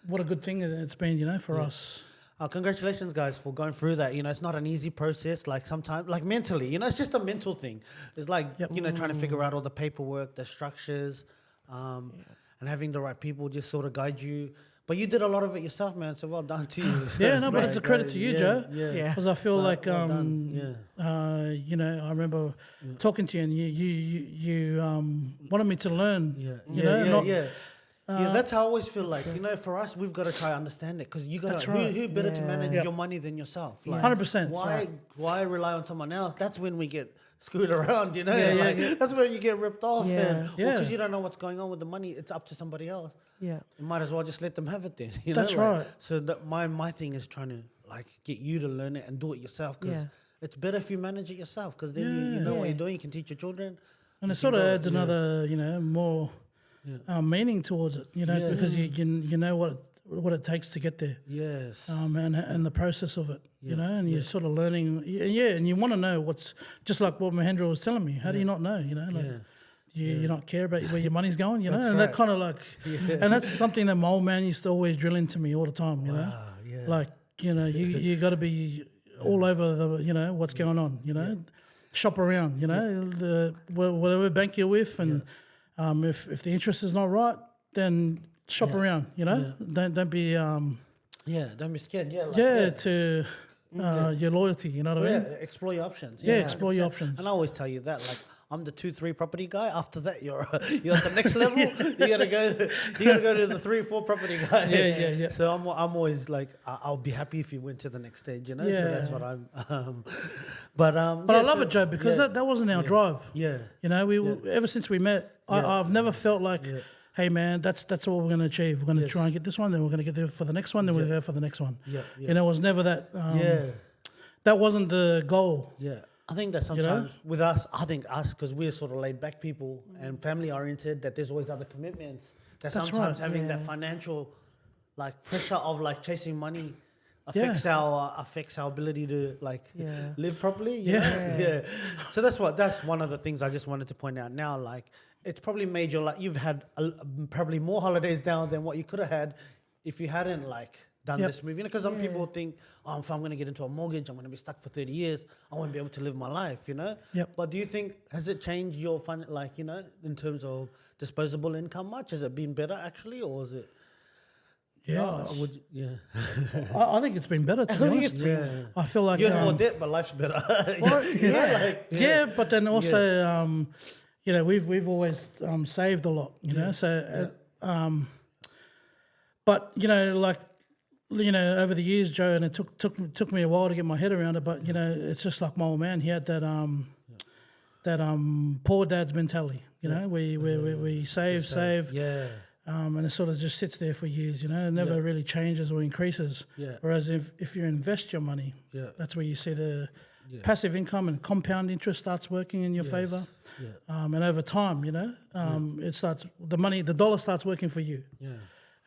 what a good thing it's been, you know, for us. congratulations, guys, for going through that. You know, it's not an easy process. Like sometimes, like mentally, you know, it's just a mental thing. It's like you know, trying to figure out all the paperwork, the structures, and having the right people just sort of guide you. But you did a lot of it yourself, man. So well done to you. But it's a credit to you, Joe. Yeah. Because I feel like, well done. you know, I remember talking to you and you wanted me to learn. That's how I always feel like, you know, for us, we've got to try to understand it because you got to, who better to manage your money than yourself? Like, 100%. Why rely on someone else? That's when we get screwed around, you know? That's when you get ripped off. Because you don't know what's going on with the money. It's up to somebody else. Yeah. You might as well just let them have it then. You That's know? Like, right. So that my thing is trying to like get you to learn it and do it yourself because it's better if you manage it yourself because then you know what you're doing. You can teach your children. And it sort of adds another, you know, more meaning towards it, you know, because you know what it takes to get there. Yes. And the process of it, you know, and you're sort of learning, and you want to know what's, just like what Mahendra was telling me. How do you not know, you know, like you not care about where your money's going, you know, and that kind of like, and that's something that my old man used to always drill into me all the time, you know, like, you know, you got to be all over the, you know, what's going on, you know, shop around, you know, whatever bank you're with, and if the interest is not right, then shop around, you know, don't be don't be scared. to your loyalty, you know what I mean? Explore your options. Explore your options. And I always tell you that, like, I'm the 2-3 property guy. After that, you're at the next level. You gotta go to the 3-4 property guy. So I'm always like, I'll be happy if you went to the next stage. You know. So that's what I'm. But I love it, Joe, because that wasn't our drive. Yeah. You know, ever since we met, I've never felt like, hey man, that's what we're going to achieve. We're going to try and get this one, then we're going to get there for the next one, then we'll go for the next one. You know, it was never that. That wasn't the goal. Yeah. I think that sometimes with us, because we're sort of laid back people and family oriented, that there's always other commitments. That sometimes having that financial like pressure of like chasing money affects our ability to like live properly. You know? So that's one of the things I just wanted to point out now. Like it's probably made your you've had probably more holidays now than what you could have had if you hadn't like done this move. You know, because some people think, if I'm going to get into a mortgage, I'm going to be stuck for 30 years. I won't be able to live my life, you know? But do you think, has it changed your fun, like, you know, in terms of disposable income much? Has it been better actually, or is it? I think it's been better, to be honest. I feel like... You have more debt, but life's better. But then also, you know, we've always saved a lot, you know? So, but, you know, like, you know, over the years, Joe, and it took me a while to get my head around it, but you know, it's just like my old man. He had that poor dad's mentality. You know, we save, and it sort of just sits there for years. You know, it never really changes or increases. Whereas if you invest your money, that's where you see the passive income and compound interest starts working in your favor. And over time, you know, it starts the dollar starts working for you.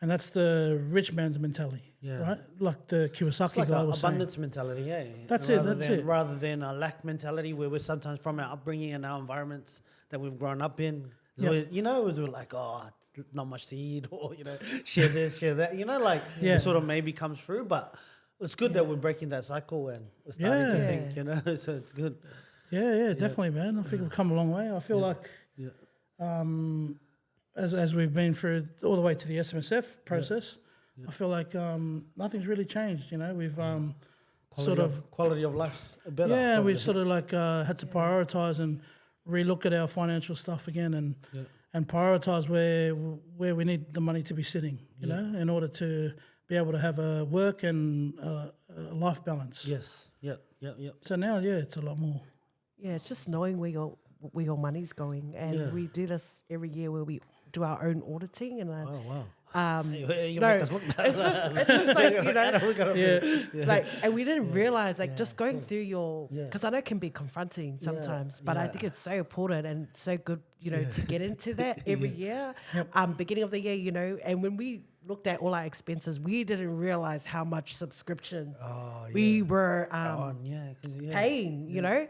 And that's the rich man's mentality, right? Like the Kiyosaki guy was saying. Abundance mentality, That's it. Rather than a lack mentality where we're sometimes from our upbringing and our environments that we've grown up in. So, you know, we're like, not much to eat, or, you know, share this, share that. You know, like it sort of maybe comes through, but it's good that we're breaking that cycle and we're starting to think, you know, so it's good. Yeah, definitely, man. I think we've come a long way. I feel like, as we've been through all the way to the SMSF process, I feel like nothing's really changed. You know, we've quality of life's better. yeah, probably. we've sort of like had to prioritize and relook at our financial stuff again and prioritize where we need the money to be sitting. You know, in order to be able to have a work and a life balance. Yes. Yep. So now, it's a lot more. Yeah, it's just knowing where your money's going, and we do this every year where we do our own auditing, and Oh wow. no, Make us look bad. it's just like, you know, Yeah. like, and we didn't realize, like, just going through your, Yeah. because I know it can be confronting sometimes, but I think it's so important and so good, you know, to get into that every year. Beginning of the year, you know, and when we looked at all our expenses, we didn't realize how much subscriptions we were paying, you know,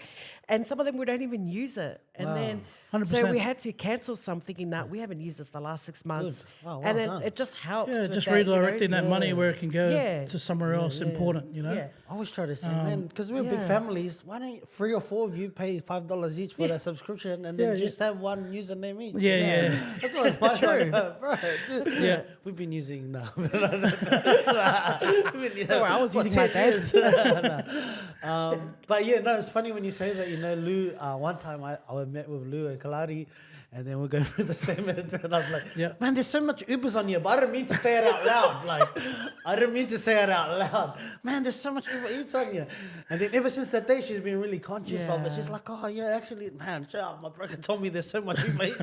and some of them we don't even use it. And then 100%. so we had to cancel some, thinking that we haven't used this the last 6 months. And then done. it just helps. Yeah, with just that, redirecting you know? that money where it can go Yeah. to somewhere else important, you know? Yeah. I always try to say, man, because we're big families, why don't 3 or 4 of you pay $5 each for that subscription and then just have one username each? Yeah. That's what it's true. Bro, Yeah. we've been using now. Don't worry, I was using my dad's. But yeah, no, it's funny when you say that. You know, Lou. One time I met with Lou and Kalari, and then we're going through the statements, and I was like, man, there's so much Ubers on here, but I didn't mean to say it out loud. Like, I didn't mean to say it out loud. Man, there's so much Uber Eats on here. And then ever since that day, she's been really conscious of it. She's like, oh yeah, actually, man, my broker told me there's so much Uber Eats.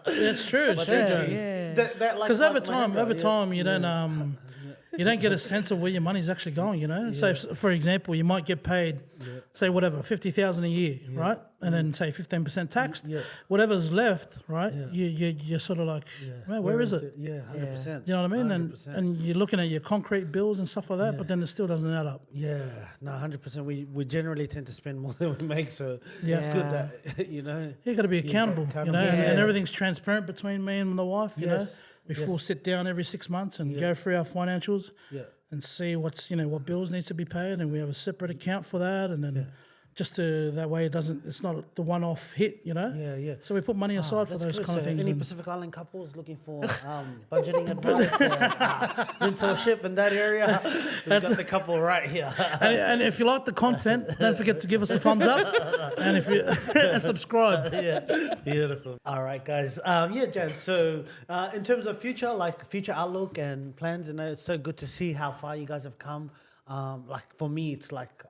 It's true. It's true. Yeah. Because over time, you don't you don't get a sense of where your money's actually going. You know, so for example, you might get paid, say whatever, 50,000 a year, right? And then say 15% taxed. Whatever's left, right? You're sort of like, man, where is it? Yeah, 100%. You know what I mean? 100%. And you're looking at your concrete bills and stuff like that, but then it still doesn't add up. Yeah, no, 100%. We generally tend to spend more than we make, so it's good that you know. You got to be accountable, you know, and everything's transparent between me and the wife. You know, we full sit down every 6 months and go through our financials and see what's what bills needs to be paid, and we have a separate account for that, and then just to that way it's not the one-off hit, you know. Yeah. So we put money aside for those kind of things. Any Pacific Island couples looking for budgeting advice, mentorship in that area, we've got the couple right here. And if you like the content, don't forget to give us a thumbs up and and subscribe. Yeah, beautiful. All right, guys. Jan. So in terms of future outlook and plans, it's so good to see how far you guys have come. Like for me, it's like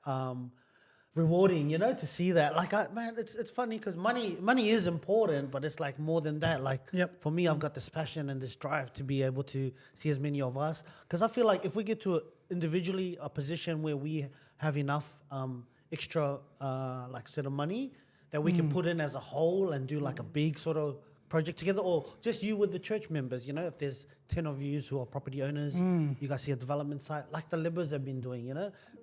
rewarding, to see that. Like, man, it's funny because money is important, but it's like more than that. Like, for me, I've got this passion and this drive to be able to see as many of us. Because I feel like if we get to individually a position where we have enough extra sort of money that we can put in as a whole and do like a big sort of project together, or just you with the church members, if there's 10 of you who are property owners, you guys see a development site like the Libbers have been doing,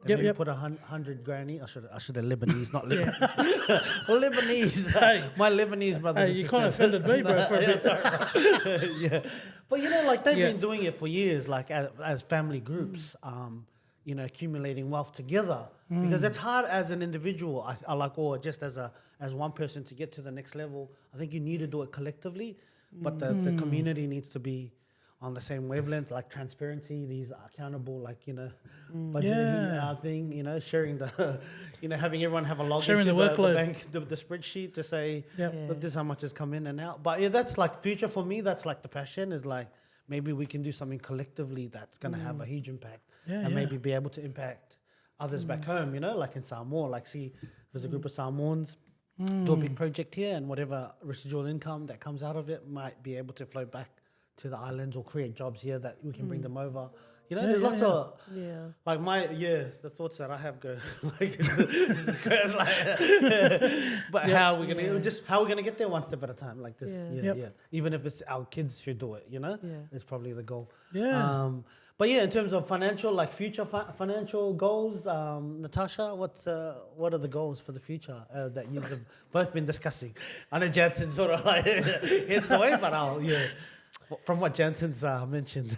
they put 100 grand in. I should have Lebanese, not Lebanese. Lebanese. Hey. My Lebanese brother. Hey, you kind of offended me, bro, for a bit. But they've been doing it for years, like as family groups, accumulating wealth together, because it's hard as an individual, or just as one person to get to the next level. I think you need to do it collectively, but the community needs to be on the same wavelength, like transparency, these accountable, budgeting thing, sharing the, having everyone have a login Sharing to the workload. the bank, the spreadsheet to say, look, this is how much has come in and out. But that's like future for me. That's like the passion is like, maybe we can do something collectively that's going to have a huge impact maybe be able to impact others back home, like in Samoa, like see if there's a group of Samoans, do a big project here, and whatever residual income that comes out of it might be able to flow back to the islands or create jobs here that we can bring them over. There's lots of like the thoughts that I have go like, it's great, but how we're gonna get there one step at a time, like this. Even if it's our kids should do it, it's probably the goal. But in terms of financial, future financial goals, Natasha, what are the goals for the future that you have both been discussing? I know Jansen sort of like hits the way, but from what Jansen's mentioned.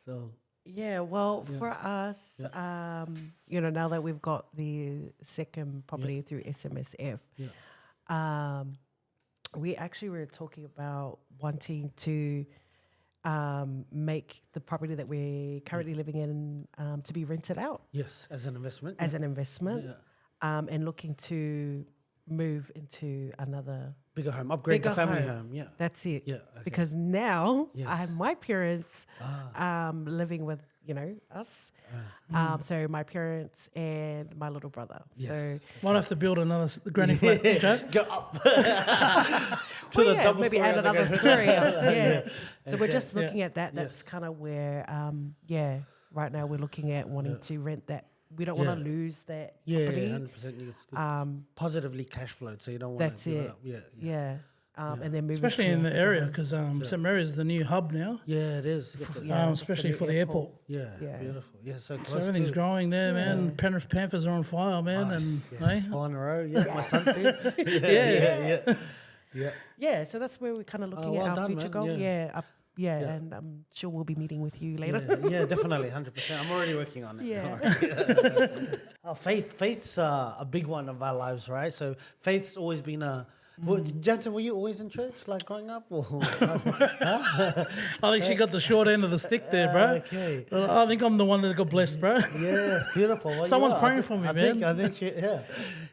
So Yeah, well, for us, now that we've got the second property through SMSF, we actually were talking about wanting to make the property that we're currently living in to be rented out Yes, as an investment. as an investment, and looking to move into another Bigger home, upgrade the bigger family home. home. Yeah. That's it. Yeah. Okay. Because now Yes. I have my parents living with us. So my parents and my little brother. Yes. So Might have to build another granny flat, Joe. Go up. maybe add another story. Yeah. So we're just Yeah. looking at that. That's kind of where, right now we're looking at wanting to rent that. We don't want Yeah. to lose that Yeah, property. 100%. Positively cash flowed, so you don't want That's to give it. up. Yeah. Yeah. And then moving Especially to in a the bigger area, home. because St Mary's is the new hub now, Yeah, it is. especially for the airport. Yeah, Yeah. beautiful. Yeah, so close So everything's to growing there, man. Penrith Panthers are on fire, man. Nice. And Yes. hey? All in a row. Yeah, my son's team. Yeah. Yeah, so that's where we're kind of looking well at our done, future man. goal. Yeah. Yeah, and I'm sure we'll be meeting with you later. Yeah, definitely, 100%. I'm already working on it. Yeah. Don't worry. Faith's a big one of our lives, right? So faith's always been a. Jansen, were you always in church, like growing up? Or? I think she got the short end of the stick there, bro. Okay. Well, I think I'm the one that got blessed, bro. Yeah, it's beautiful. Well, Someone's you are. praying for me, man. I think she, yeah.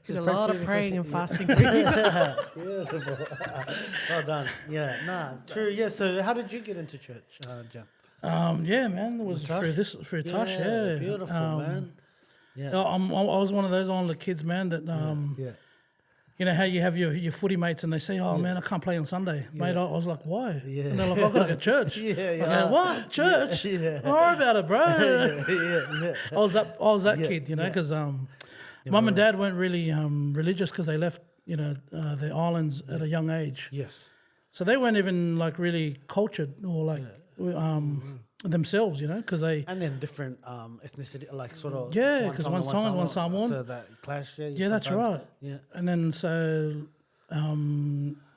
Did a prayed lot for of you praying and before fasting for you. Beautiful. Well done. Yeah, true. Yeah, so how did you get into church, Jan? Yeah, man. It was through Tosh, yeah. Beautiful, man. Yeah. I was one of those older kids, man, that Yeah. you know how you have your footy mates and they say, "Oh man, I can't play on Sunday, mate." I was like, "Why?" Yeah. And they're like, "I've got to go to church." Yeah, I go, "What church? Yeah. Don't worry about it, bro." Yeah. I was that kid, you know, because mum and dad weren't really religious because they left, the islands at a young age, Yes. so they weren't even like really cultured or like themselves, because they. And then different ethnicity, like sort of. Yeah, 'cause one's Tongan, one's Samoan. So that clash, Yeah, that's sometimes. right. Yeah. And then so,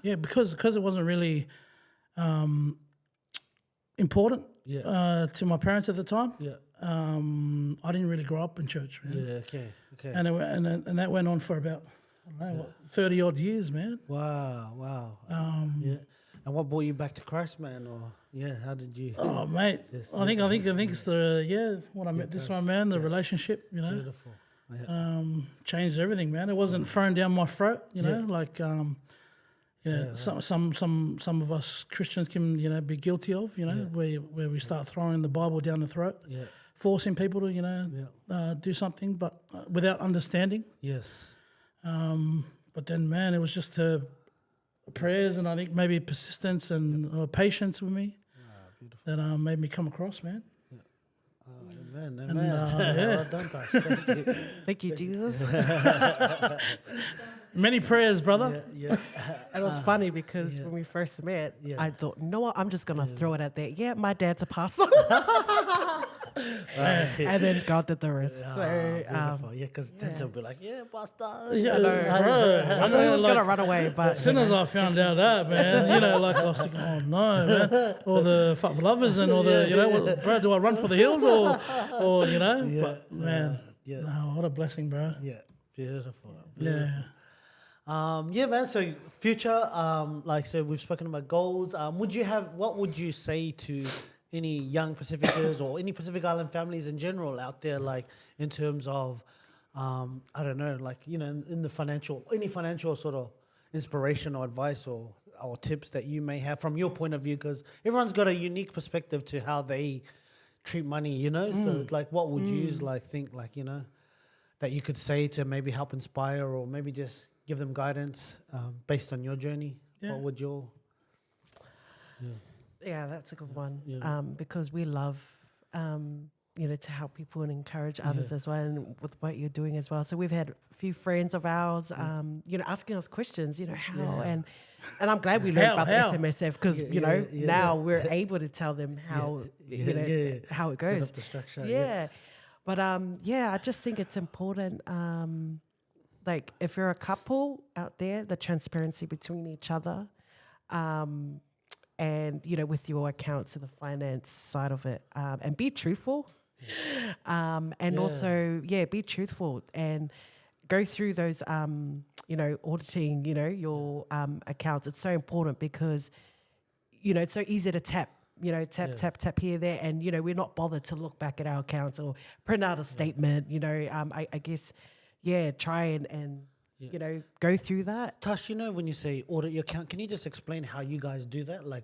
because it wasn't really important to my parents at the time. Yeah. I didn't really grow up in church, man. Yeah. Okay. And that went on for about 30 odd years, man. Wow. Yeah. And what brought you back to Christ, man? Or how did you? Oh, mate, I think it's when I met this one, man, the relationship, Beautiful. Yeah. changed everything, man. It wasn't thrown down my throat, like some of us Christians can be guilty of, where we start throwing the Bible down the throat, forcing people to do something, but without understanding. Yes. But then, man, it was just prayers and I think maybe persistence and patience with me that made me come across, man. Amen. yeah. Well done, Tash. Thank you. Thank you, Jesus. Many prayers, brother. Yeah. And it was funny because when we first met, I thought, you know what, I'm just going to throw it out there. Yeah, my dad's a pastor. And then God did the rest. Beautiful. Because Jansen will be like, pastor. Yeah, I know he was going to run away, but... As soon as I found out that, man, I was thinking, oh no, man, all the fuck lovers and all the, bro, do I run for the hills or but man, no, what a blessing, bro. Yeah, beautiful. Yeah. Man. So future, so we've spoken about goals. What would you say to any young Pacificers or any Pacific Island families in general out there, like in terms of, I don't know, like in the any financial sort of inspiration or advice or tips that you may have from your point of view, because everyone's got a unique perspective to how they treat money, So like, what would you think, that you could say to maybe help inspire or maybe just give them guidance based on your journey? Yeah. What would your... Yeah, that's a good one. Because we love, to help people and encourage others as well, and with what you're doing as well. So we've had a few friends of ours, asking us questions, how, and I'm glad we learned about the SMSF because, now we're able to tell them how, how it goes. Set up the structure. But, I just think it's important, like if you're a couple out there, the transparency between each other, and, you know, with your accounts and the finance side of it, and be truthful. And also, be truthful and go through those, you know, auditing, you know, your accounts. It's so important because, you know, it's so easy to tap here, there. And, you know, we're not bothered to look back at our accounts or print out a statement, you know. I guess, try and you know, go through that. Tash, you know, when you say audit your account, can you just explain how you guys do that? Like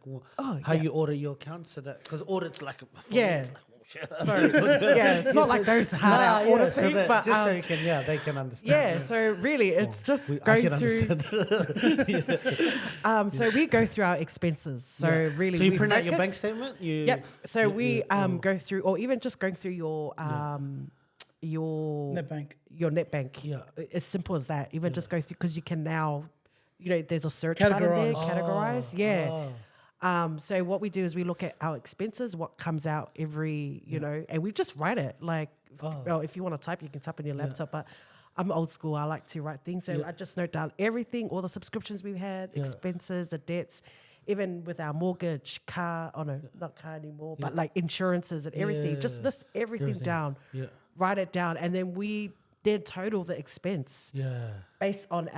how you audit your accounts, so that, because audit's like, it's like, oh, shit. Sorry, it's not like those hard out auditing, so but just so you can, they can understand. So really, it's just going through. So we go through our expenses. So really, so you we print out your focus- bank statement. So we go through, or even just going through your Net bank. your net bank. As simple as that. Even just go through, because you can now, you know, there's a search button there, categorize. So what we do is we look at our expenses, what comes out every, you know, and we just write it. Like, well, if you want to type, you can type on your laptop, but I'm old school. I like to write things. So I just note down everything, all the subscriptions we've had, expenses, the debts, even with our mortgage, car, not car anymore, but like insurances and everything. Just list everything down. Write it down, and then we total the expense based on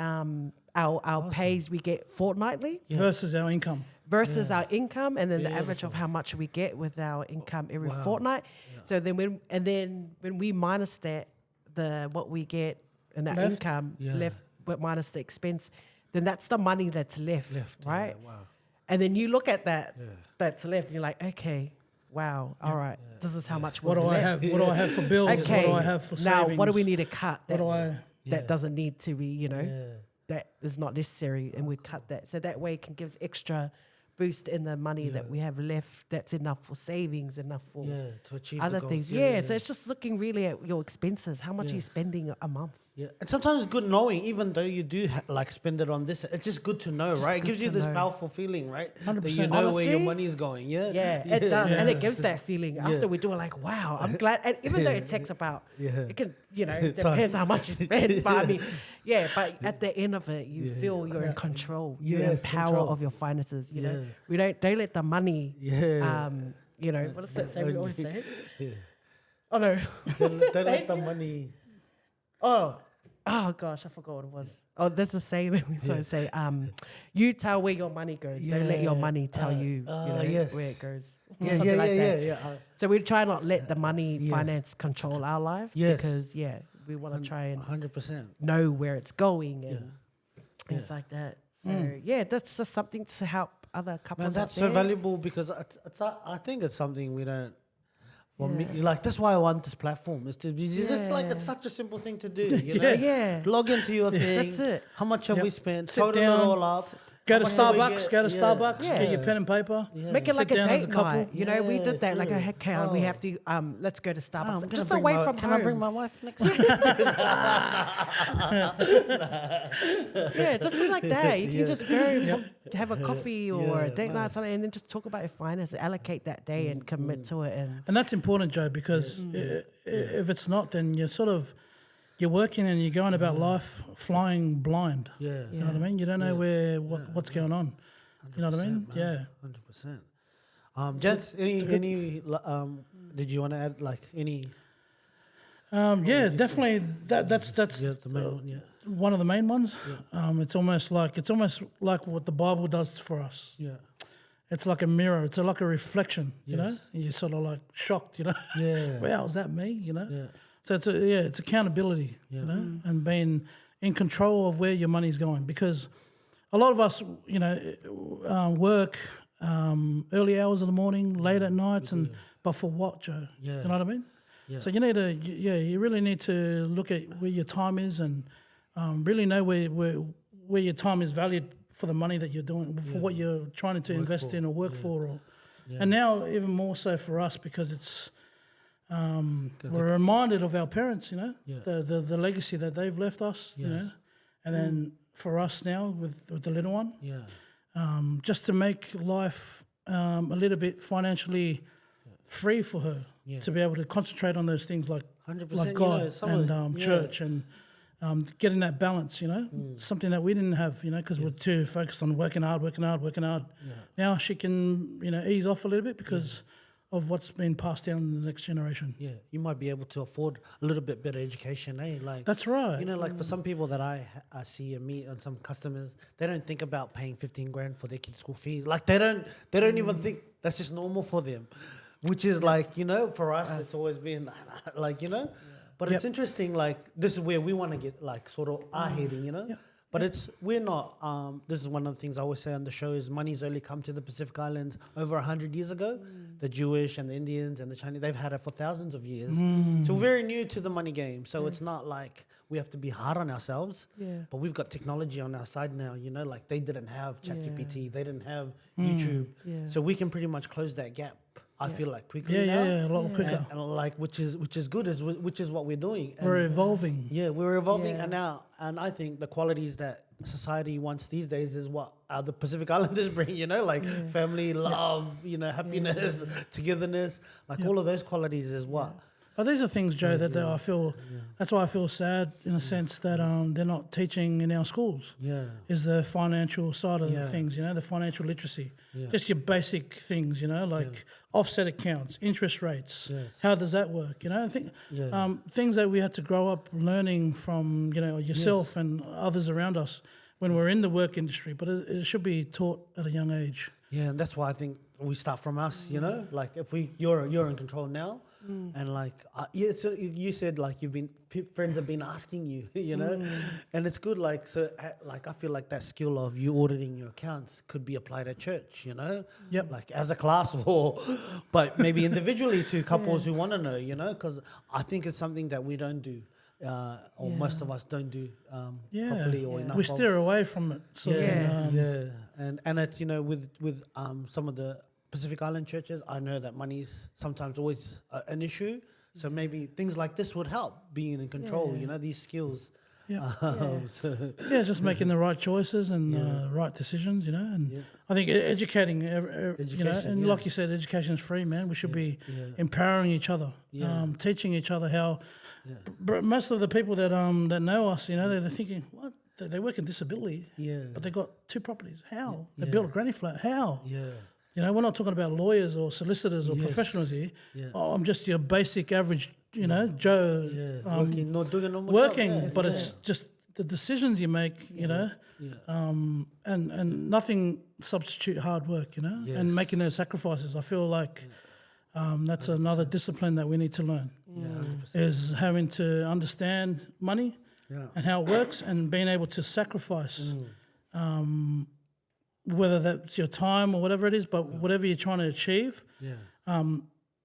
our pays we get fortnightly versus our income. Our income, and then the average of how much we get with our income every fortnight. So then when we minus that, what we get and our income left, but minus the expense, then that's the money that's left. Right? And then you look at that that's left, and you're like, okay. Wow. All right. This is how much. What do I have? What do I have for bills? Okay. What do I have for savings? Now, what do we need to cut? That doesn't need to be, you know, that is not necessary, and we cut that. So that way it can give us extra boost in the money that we have left. That's enough for savings, enough for to achieve other the goals. things. So it's just looking really at your expenses. How much are you spending a month? And sometimes it's good knowing, even though you do like spend it on this, it's just good to know, right? It gives you this powerful feeling, right? 100%. That you know where your money is going. It does, and it gives that feeling after we do it. Like, wow, I'm glad. And even though it takes about, it can, you know, depends how much you spend. But I mean, but at the end of it, you feel you're in control. You're in power of your finances. You know, we don't let the money. You know, what does that say? We always say. Oh no, don't let the money. Oh gosh, I forgot what it was. Oh, there's a saying that we sort of say, you tell where your money goes. Don't let your money tell you, where it goes. Something like that. So we try not let the money finance control our life because we want to try and 100% know where it's going and things like that. So that's just something to help other couples. Man, that's so valuable, because I think it's something we don't. For me, like, that's why I want this platform. It's just like, it's such a simple thing to do. You know? Log into your thing. That's it. How much have we spent? Sit Total down, it all up. Go to Starbucks. Get your pen and paper. Make it like a date night. You know, we did that. Like, okay, we have to. Let's go to Starbucks. Just away from home. Can I bring my wife next week? Just like that. You can just go have a coffee or a date night, something, and then just talk about your finances. Allocate that day and commit to it. And that's important, Joe, because if it's not, then you're working and you're going about life flying blind. You know what I mean? You don't know what's going on. You know what I mean? Man. 100%. Gents, any did you want to add like any? Definitely. That's the main one, one of the main ones. It's almost like what the Bible does for us. It's like a mirror. It's like a reflection. You know, and you're sort of like shocked. You know, wow, is that me? You know. So it's accountability, you know, and being in control of where your money's going, because a lot of us, you know, work early hours of the morning, late at nights, but for what, Joe? You know what I mean? So you need to, you really need to look at where your time is and really know where your time is valued for the money that you're doing, for what you're trying to invest in or work for, and now even more so for us, because it's. We're reminded of our parents, you know, the legacy that they've left us, you know, and then for us now with the little one, just to make life a little bit financially free for her, to be able to concentrate on those things like God and church and getting that balance, something that we didn't have, because we're too focused on working hard. Yeah. Now she can, ease off a little bit because of what's been passed down to the next generation. Yeah, you might be able to afford a little bit better education, eh? Like That's right. like for some people that I see and meet and some customers, they don't think about paying 15 grand for their kids' school fees. Like they don't even think that's just normal for them, which is like for us it's always been like But it's interesting. Like this is where we want to get like sort of our heading, But we're not. This is one of the things I always say on the show is money's only come to the Pacific Islands over 100 years ago. The Jewish and the Indians and the Chinese, they've had it for thousands of years. So we're very new to the money game. So it's not like we have to be hard on ourselves. Yeah. But we've got technology on our side now. Like they didn't have ChatGPT, they didn't have YouTube. Yeah. So we can pretty much close that gap. I feel like quickly Yeah, now. a lot quicker. And like which is good, which is what we're doing. And We're evolving. yeah, we're evolving, Yeah. and I think the qualities that society wants these days is what the Pacific Islanders bring. Like family, love, happiness, togetherness, like all of those qualities is what. But these are things, Joe, that I feel. That's why I feel sad in a sense that they're not teaching in our schools. Yeah, Is the financial side of the Yeah. things, the financial literacy, Yeah. just your basic things, like offset accounts, interest rates. Yes. How does that work? Yeah. Things that we had to grow up learning from, yourself and others around us when we're in the work industry. But it should be taught at a young age. Yeah, and that's why I think we start from us. Like if you're in control now. And like you said, like you've been friends have been asking you, and it's good. Like like I feel like that skill of you auditing your accounts could be applied at church, Yep. like as a class but maybe individually to couples who want to know, because I think it's something that we don't do, or most of us don't do properly or enough. We of. steer away from it. So And it's with some of the Pacific Island churches, I know that money's sometimes always an issue. So maybe things like this would help being in control, these skills. Yeah. So Just making the right choices and right decisions, and I think educating, and like you said, education is free, man. We should be empowering each other, teaching each other how. Most of the people that know us, they're thinking, what? They work in disability, but they got 2 properties. How? They built a granny flat. How? Yeah. We're not talking about lawyers or solicitors or professionals here. Oh, I'm just your basic average, Joe. Working, not doing a normal Working, job. but it's just the decisions you make, and nothing substitute hard work, and making those sacrifices. I feel like that's another discipline that we need to learn, is having to understand money and how it works and being able to sacrifice, whether that's your time or whatever it is, but whatever you're trying to achieve,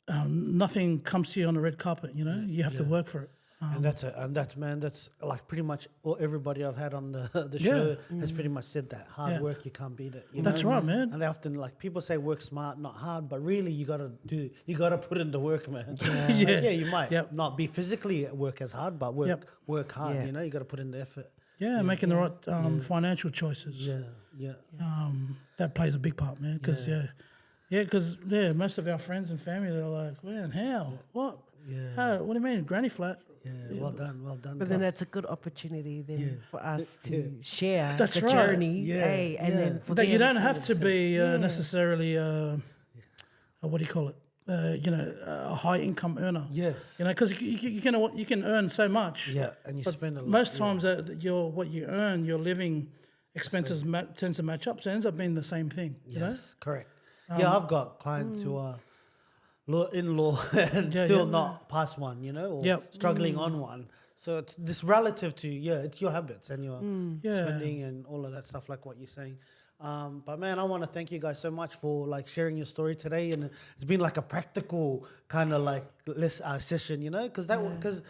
nothing comes to you on the red carpet, you have to work for it. And that's like pretty much everybody I've had on the show has pretty much said that hard work, you can't beat it. That's right, man. And they often like people say work smart, not hard, but really you gotta put in the work, man. You might not be physically at work as hard, but work hard. You gotta put in the effort. Making the right financial choices. That plays a big part, man. Because because most of our friends and family, they're like, man, how, what, how, what do you mean, granny flat? Well done. But then that's a good opportunity then for us to share That's the right. journey, and then for That you them don't have to be necessarily, what do you call it? A high income earner. Yes. Because you can earn so much. Yeah, and you but spend a lot. most times what you earn, your living expenses tends to match up, so it ends up being the same thing. Yes, correct. I've got clients who are in law and still not past one, or struggling on one. So it's this relative to it's your habits and your spending and all of that stuff, like what you're saying. But man, I want to thank you guys so much for like sharing your story today, and it's been like a practical kind of like session, because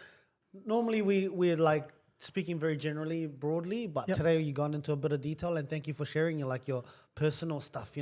normally we're like speaking very generally, broadly, but today you gone into a bit of detail, and thank you for sharing your personal stuff,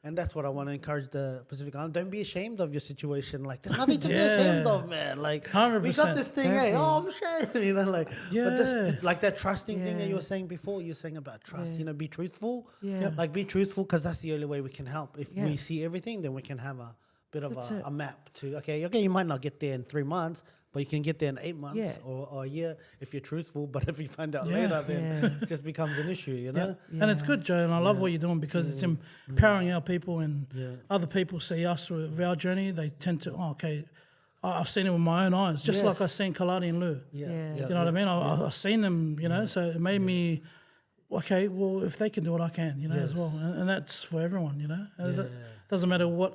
And that's what I want to encourage the Pacific Island. Don't be ashamed of your situation. Like, there's nothing to be ashamed of, man. Like, 100%. we got this thing, hey, I'm ashamed, But Yes. like that trusting thing that you were saying before, you're saying about trust, be truthful. Yeah. Like, be truthful, because that's the only way we can help. If we see everything, then we can have a bit of That's a map to, okay, you might not get there in 3 months, but you can get there in 8 months Yeah. or a year if you're truthful. But if you find out Yeah. later, then Yeah. it just becomes an issue, you Yeah. know? And it's good, Joe, and I love what you're doing because it's empowering our people, and Yeah. other people see us with our journey. They tend to, I've seen it with my own eyes, just like I Yes. seen Kalani and Lou. Yeah. Yeah. Do you know what I mean? I've seen them, you know, so it made me, okay, well, if they can do it, I can, you know, as Yes. well. And that's for everyone, you know. And Yeah. that doesn't matter what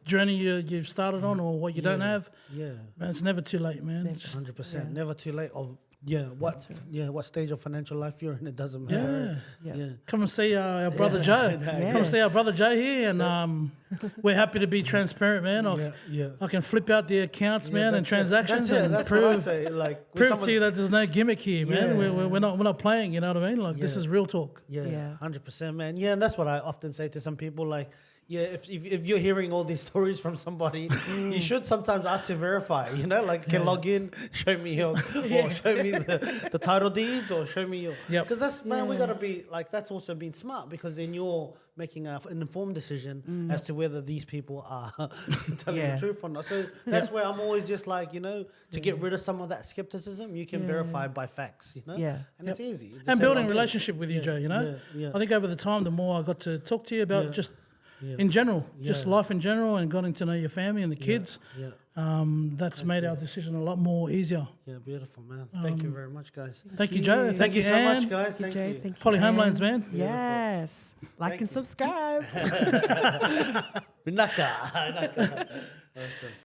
journey you've started on or what you don't have. Yeah. Man, it's never too late, man. Never. Just, 100%. Never too late. Or what stage of financial life you're in, it doesn't matter. Yeah. Yeah. come and see our brother Joe. Yeah. Come and see our brother Joe here, and we're happy to be transparent, man. I can flip out the accounts, man, and transactions, and that's what I prove say. Like, when prove someone- to you that there's no gimmick here, man. Yeah. We're not playing. You know what I mean? Like this Yeah. is real talk. Yeah, Yeah. 100%, man. Yeah, and that's what I often say to some people. Like, yeah, if you're hearing all these stories from somebody, you should sometimes ask to verify. You know, like, can log in, show me your, or show me the title deeds, or show me your. Yep. Because that's man, we gotta be like that's also being smart because then you're making an informed decision as to whether these people are telling Yeah. the truth or not. So that's where I'm always just like, you know, to get rid of some of that skepticism, you can verify by facts. You know, Yeah. and it's easy. Just And say, building "Log in." relationship with you, Joe. You know, Yeah. I think over the time, the more I got to talk to you about just in general, just Yeah. life in general, and getting to know your family and the kids. Yeah. That's made our decision a lot more easier. Yeah, beautiful, man. Thank you very much, guys. Thank you, Joe. Thank you so much, Ann. guys. Thank you, Thank Jay. you. Thank you, POLYHOMELOANS, Ann. man. Yes. Like Thank and you. subscribe. Binaka. Binaka. Awesome.